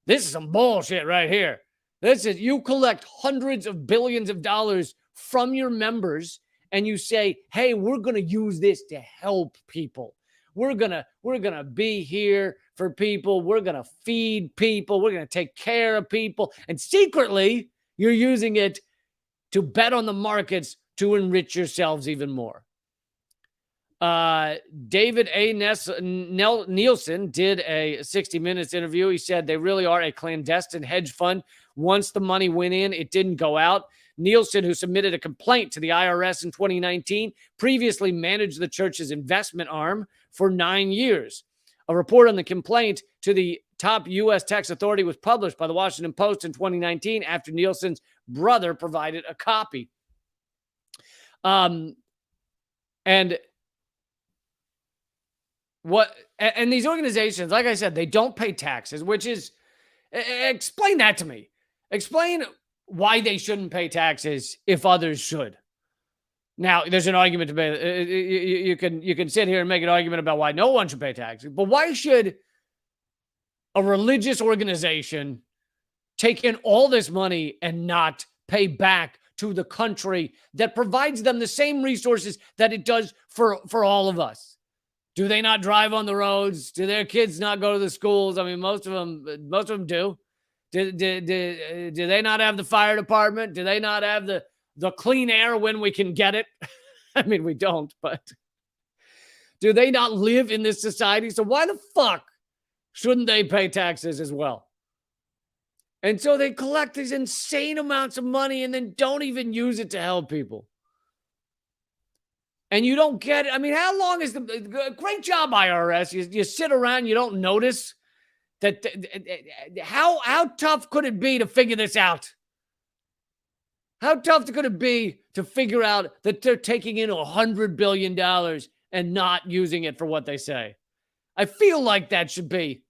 this is some bullshit right here. You collect hundreds of billions of dollars from your members and you say, hey, we're going to use this to help people. We're going to be here for people. We're going to feed people. We're going to take care of people. And secretly, you're using it to bet on the markets to enrich yourselves even more. David A. Nielsen did a 60 Minutes interview. He said they really are a clandestine hedge fund. Once the money went in, it didn't go out. Nielsen, who submitted a complaint to the IRS in 2019, previously managed the church's investment arm for 9 years. A report on the complaint to the top U.S. tax authority was published by the Washington Post in 2019 after Nielsen's brother provided a copy. And these organizations, like I said, they don't pay taxes, which is, explain that to me. Explain why they shouldn't pay taxes if others should. Now, there's an argument to be, you can sit here and make an argument about why no one should pay taxes, but why should a religious organization take in all this money and not pay back to the country that provides them the same resources that it does for all of us? Do they not drive on the roads? Do their kids not go to the schools? I mean, most of them do. Do they not have the fire department? Do they not have the clean air when we can get it? I mean, we don't, but do they not live in this society? So why the fuck shouldn't they pay taxes as well? And so they collect these insane amounts of money and then don't even use it to help people. And you don't get it. I mean, how long is great job, IRS. You sit around, you don't notice that. How tough could it be to figure this out? How tough could it be to figure out that they're taking in $100 billion and not using it for what they say? I feel like that should be.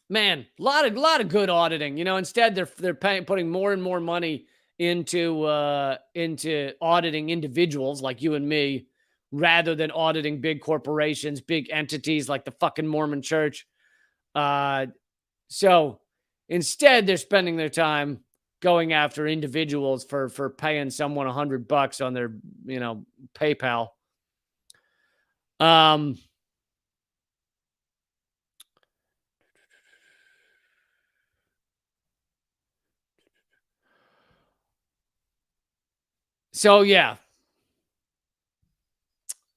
Man, a lot of good auditing. You know, instead they're putting more and more money into auditing individuals like you and me, rather than auditing big corporations, big entities like the fucking Mormon Church. So instead, they're spending their time going after individuals for paying someone $100 on their, PayPal. So yeah.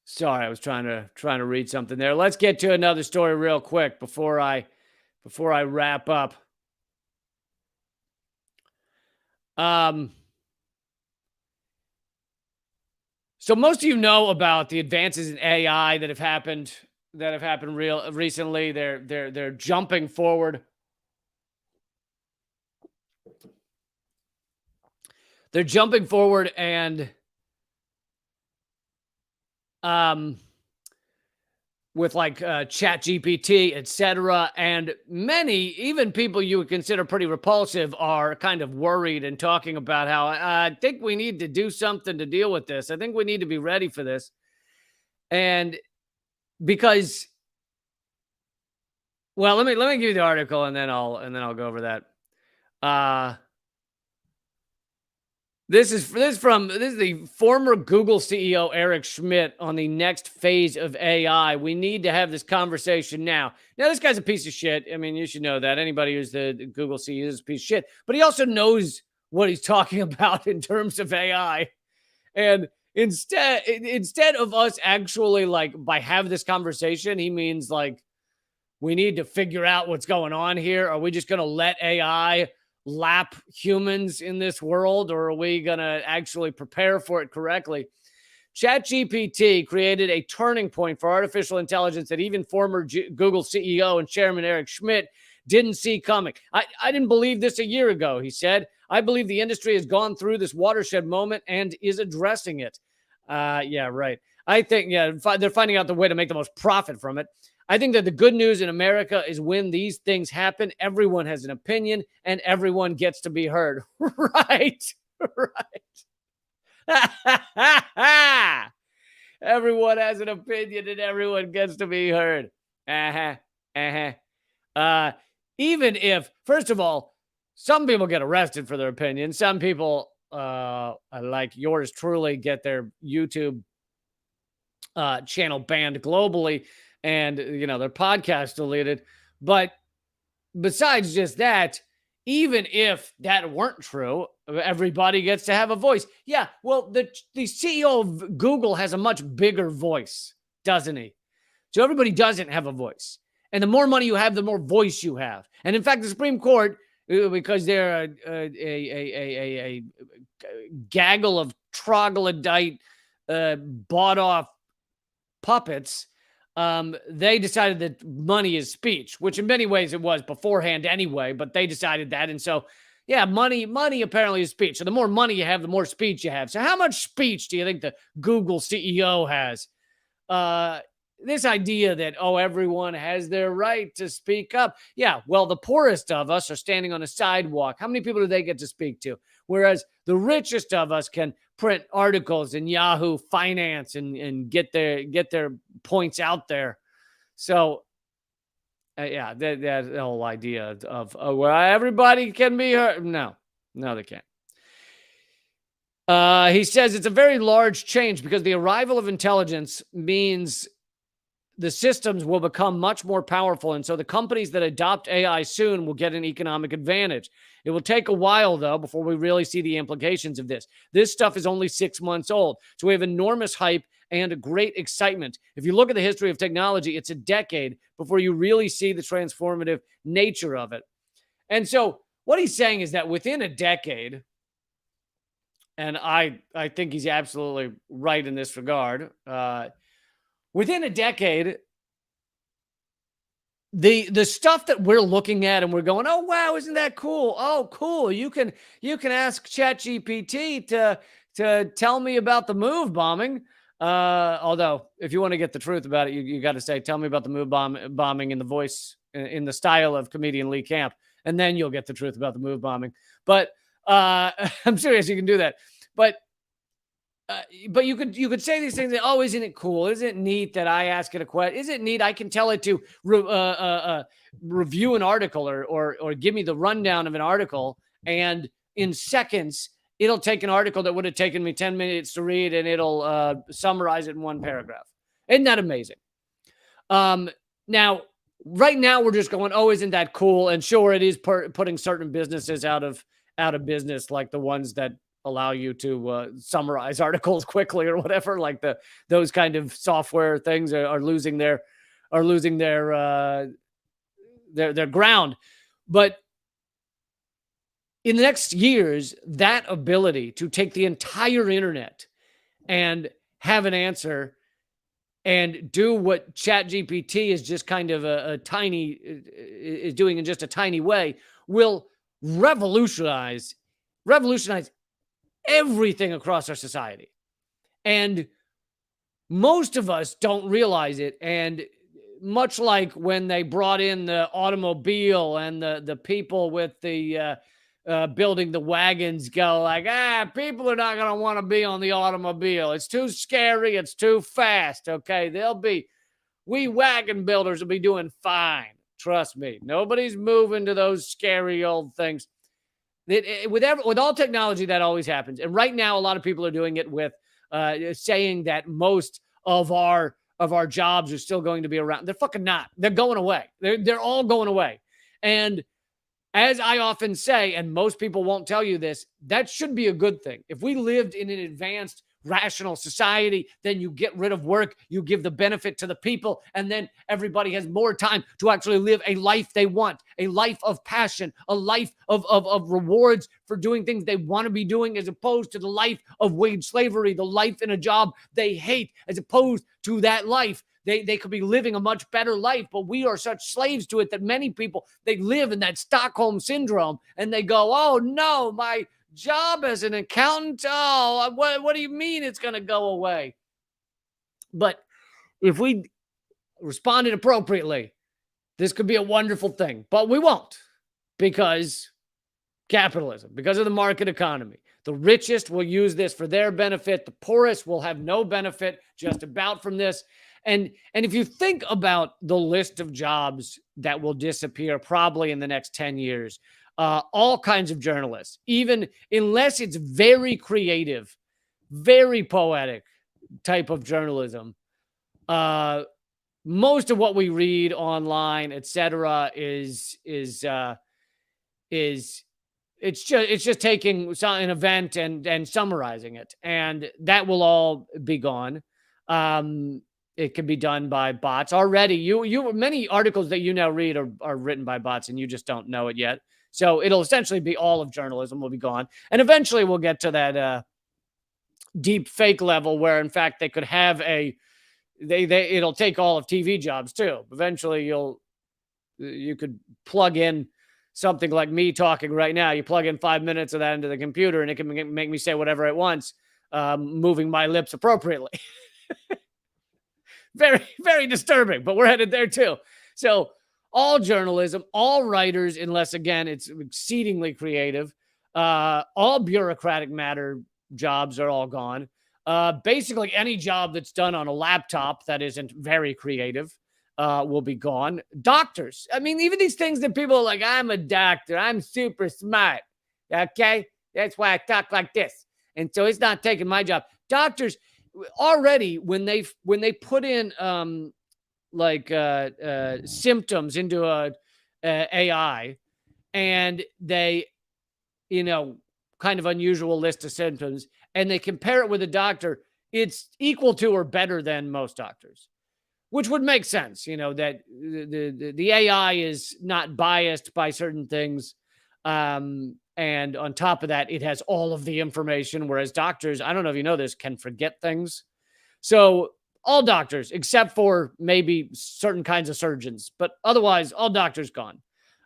Sorry, I was trying to read something there. Let's get to another story real quick before I wrap up. Um so most of you know about the advances in AI that have happened real recently. They're jumping forward. They're jumping forward and um with like chat gpt, etc., and many even people you would consider pretty repulsive are kind of worried and talking about how I think we need to do something to deal with this. I think we need to be ready for this. And because, well, let me give you the article and then I'll go over that. uh this is the former Google CEO Eric Schmidt on the next phase of AI. We need to have this conversation now. Now, this guy's a piece of shit. I mean, you should know that. Anybody who's the Google CEO is a piece of shit. But he also knows what he's talking about in terms of AI. And instead of us actually like by have this conversation, he means like we need to figure out what's going on here. Are we just going to let AI lap humans in this world, or are we going to actually prepare for it correctly? ChatGPT created a turning point for artificial intelligence that even former Google CEO and chairman Eric Schmidt didn't see coming. I didn't believe this a year ago, he said. I believe the industry has gone through this watershed moment and is addressing it. Yeah, right. I think, yeah, they're finding out the way to make the most profit from it. I think that the good news in America is when these things happen, everyone has an opinion and everyone gets to be heard. Right. Right. Everyone has an opinion and everyone gets to be heard. Uh-huh. Uh-huh. Even if, first of all, some people get arrested for their opinion. Some people, like yours truly, get their YouTube channel banned globally and, you know, their podcast deleted. But besides just that, even if that weren't true, everybody gets to have a voice. Yeah, well, the CEO of Google has a much bigger voice, doesn't he? So everybody doesn't have a voice. And the more money you have, the more voice you have. And in fact, the Supreme Court, because they're a gaggle of troglodyte, bought off puppets, they decided that money is speech, which in many ways it was beforehand anyway, but they decided that. And so, yeah, money apparently is speech. So the more money you have, the more speech you have. So how much speech do you think the Google CEO has? This idea that, oh, everyone has their right to speak up. Yeah, well, the poorest of us are standing on a sidewalk. How many people do they get to speak to? Whereas the richest of us can print articles in Yahoo Finance and get their points out there. So, yeah, that whole idea of well, everybody can be heard. No, they can't. He says it's a very large change because the arrival of intelligence means the systems will become much more powerful. And so the companies that adopt AI soon will get an economic advantage. It will take a while, though, before we really see the implications of this. This stuff is only 6 months old. So we have enormous hype and great excitement. If you look at the history of technology, it's a decade before you really see the transformative nature of it. And so what he's saying is that within a decade, and I think he's absolutely right in this regard, within a decade, the stuff that we're looking at and we're going, oh wow, isn't that cool? Oh, cool. You can ask ChatGPT to tell me about the move bombing. Although if you want to get the truth about it, you got to say, tell me about the move bombing in the voice, in the style of comedian Lee Camp, and then you'll get the truth about the move bombing. But I'm serious, you can do that. But you could say these things that, oh, isn't it cool? Isn't it neat that I ask it a question? Is it neat I can tell it to review an article or give me the rundown of an article, and in seconds it'll take an article that would have taken me 10 minutes to read and it'll summarize it in one paragraph. Isn't that amazing? Now, right now we're just going, oh, isn't that cool? And sure, it is putting certain businesses out of business, like the ones that allow you to summarize articles quickly or whatever. Like those kind of software things are losing their ground. But in the next years, that ability to take the entire internet and have an answer and do what ChatGPT is just kind of a tiny is doing in just a tiny way will revolutionize everything across our society. And most of us don't realize it. And much like when they brought in the automobile and the people with the building the wagons go like, people are not going to want to be on the automobile. It's too scary. It's too fast. Okay. We wagon builders will be doing fine. Trust me. Nobody's moving to those scary old things. With all technology, that always happens. And right now, a lot of people are doing it with saying that most of our jobs are still going to be around. They're fucking not. They're going away. They're all going away. And as I often say, and most people won't tell you this, that should be a good thing. If we lived in an advanced, rational society, then you get rid of work, you give the benefit to the people, and then everybody has more time to actually live a life they want, a life of passion, a life of rewards for doing things they want to be doing, as opposed to the life of wage slavery, the life in a job they hate, as opposed to that life. They could be living a much better life, but we are such slaves to it that many people, they live in that Stockholm syndrome and they go, oh no, my job as an accountant, oh, what do you mean it's going to go away? But if we responded appropriately, this could be a wonderful thing, but we won't, because capitalism, because of the market economy. The richest will use this for their benefit. The poorest will have no benefit just about from this. And if you think about the list of jobs that will disappear probably in the next 10 years, all kinds of journalists, even unless it's very creative, very poetic type of journalism, most of what we read online, etc., is it's just taking an event and summarizing it, and that will all be gone. It can be done by bots already. Many articles that you now read are written by bots, and you just don't know it yet. So it'll essentially be all of journalism will be gone, and eventually we'll get to that deep fake level where, in fact, they could have it'll take all of TV jobs too. Eventually, you could plug in something like me talking right now. You plug in 5 minutes of that into the computer, and it can make me say whatever it wants, moving my lips appropriately. Very, very disturbing, but we're headed there too. So all journalism, all writers, unless, again, it's exceedingly creative, all bureaucratic matter jobs are all gone. Basically, any job that's done on a laptop that isn't very creative will be gone. Doctors. I mean, even these things that people are like, I'm a doctor, I'm super smart. Okay? That's why I talk like this. And so it's not taking my job. Doctors, already when they put in symptoms into a AI, and they, kind of unusual list of symptoms, and they compare it with a doctor, it's equal to or better than most doctors, which would make sense, that the AI is not biased by certain things. And on top of that, it has all of the information, whereas doctors, I don't know if you know this, can forget things. So all doctors, except for maybe certain kinds of surgeons, but otherwise, all doctors gone.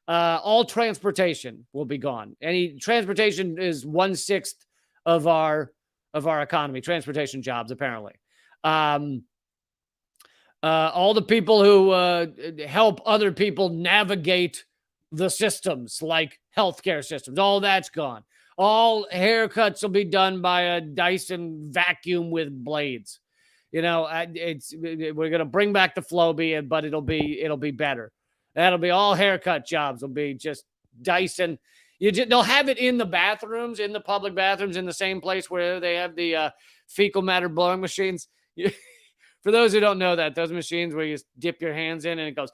All transportation will be gone. Transportation is 1/6 of our economy. Transportation jobs, apparently. All the people who help other people navigate the systems, like healthcare systems, all that's gone. All haircuts will be done by a Dyson vacuum with blades. We're going to bring back the Flowbee, but it'll be better. That'll be all haircut jobs. Will be just Dyson. They'll have it in the bathrooms, in the public bathrooms, in the same place where they have the fecal matter blowing machines. For those who don't know that, those machines where you dip your hands in and it goes,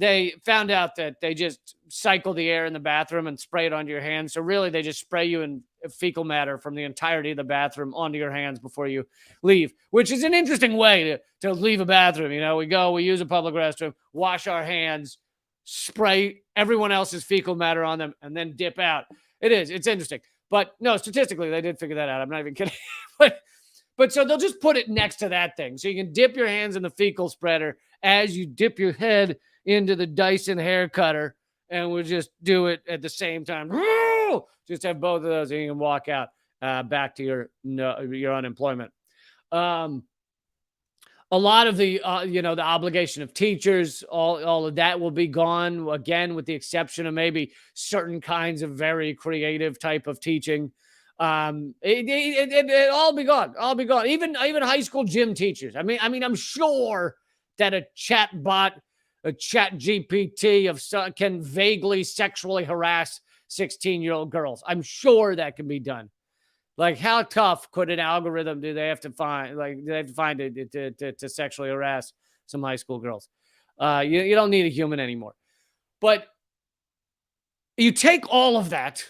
they found out that they just cycle the air in the bathroom and spray it onto your hands. So really, they just spray you in fecal matter from the entirety of the bathroom onto your hands before you leave, which is an interesting way to leave a bathroom. You know, we use a public restroom, wash our hands, spray everyone else's fecal matter on them, and then dip out. It's interesting. But no, statistically, they did figure that out. I'm not even kidding. But so they'll just put it next to that thing. So you can dip your hands in the fecal spreader as you dip your head into the Dyson hair cutter, and we'll just do it at the same time. Just have both of those, and you can walk out back to your unemployment. A lot of the the obligation of teachers, all of that will be gone again, with the exception of maybe certain kinds of very creative type of teaching. It all be gone. All be gone. Even high school gym teachers. I mean, I'm sure that a chat bot, a chat GPT can vaguely sexually harass 16-year-old girls. I'm sure that can be done. Like, how tough could an algorithm do they have to find? Like, do they have to find to sexually harass some high school girls? You don't need a human anymore. But you take all of that.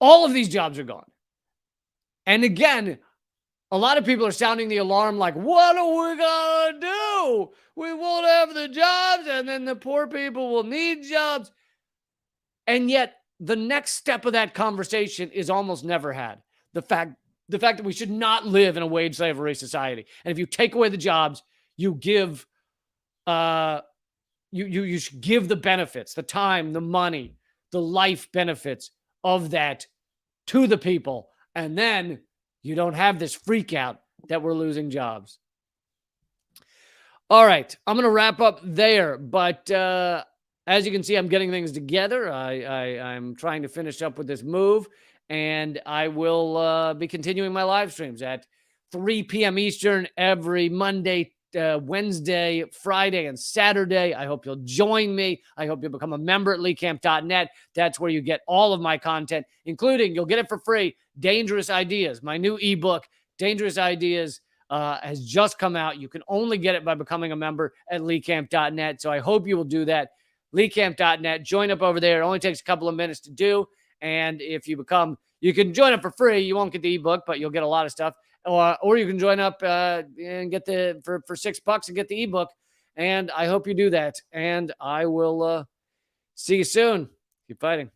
All of these jobs are gone. And again, a lot of people are sounding the alarm like, what are we going to do? We won't have the jobs, and then the poor people will need jobs. And yet, the next step of that conversation is almost never had. The fact that we should not live in a wage slavery society. And if you take away the jobs, you give you should give the benefits, the time, the money, the life benefits of that to the people. And then you don't have this freak out that we're losing jobs. All right, I'm going to wrap up there. But as you can see, I'm getting things together. I'm trying to finish up with this move. And I will be continuing my live streams at 3 p.m. Eastern every Monday, Wednesday, Friday, and Saturday. I hope you'll join me. I hope you'll become a member at leecamp.net. That's where you get all of my content, including, you'll get it for free, Dangerous Ideas. My new ebook, Dangerous Ideas, has just come out. You can only get it by becoming a member at leecamp.net. So I hope you will do that. leecamp.net. Join up over there. It only takes a couple of minutes to do. And if you can join up for free. You won't get the ebook, but you'll get a lot of stuff. Or you can join up and get for $6 and get the ebook. And I hope you do that. And I will see you soon. Keep fighting.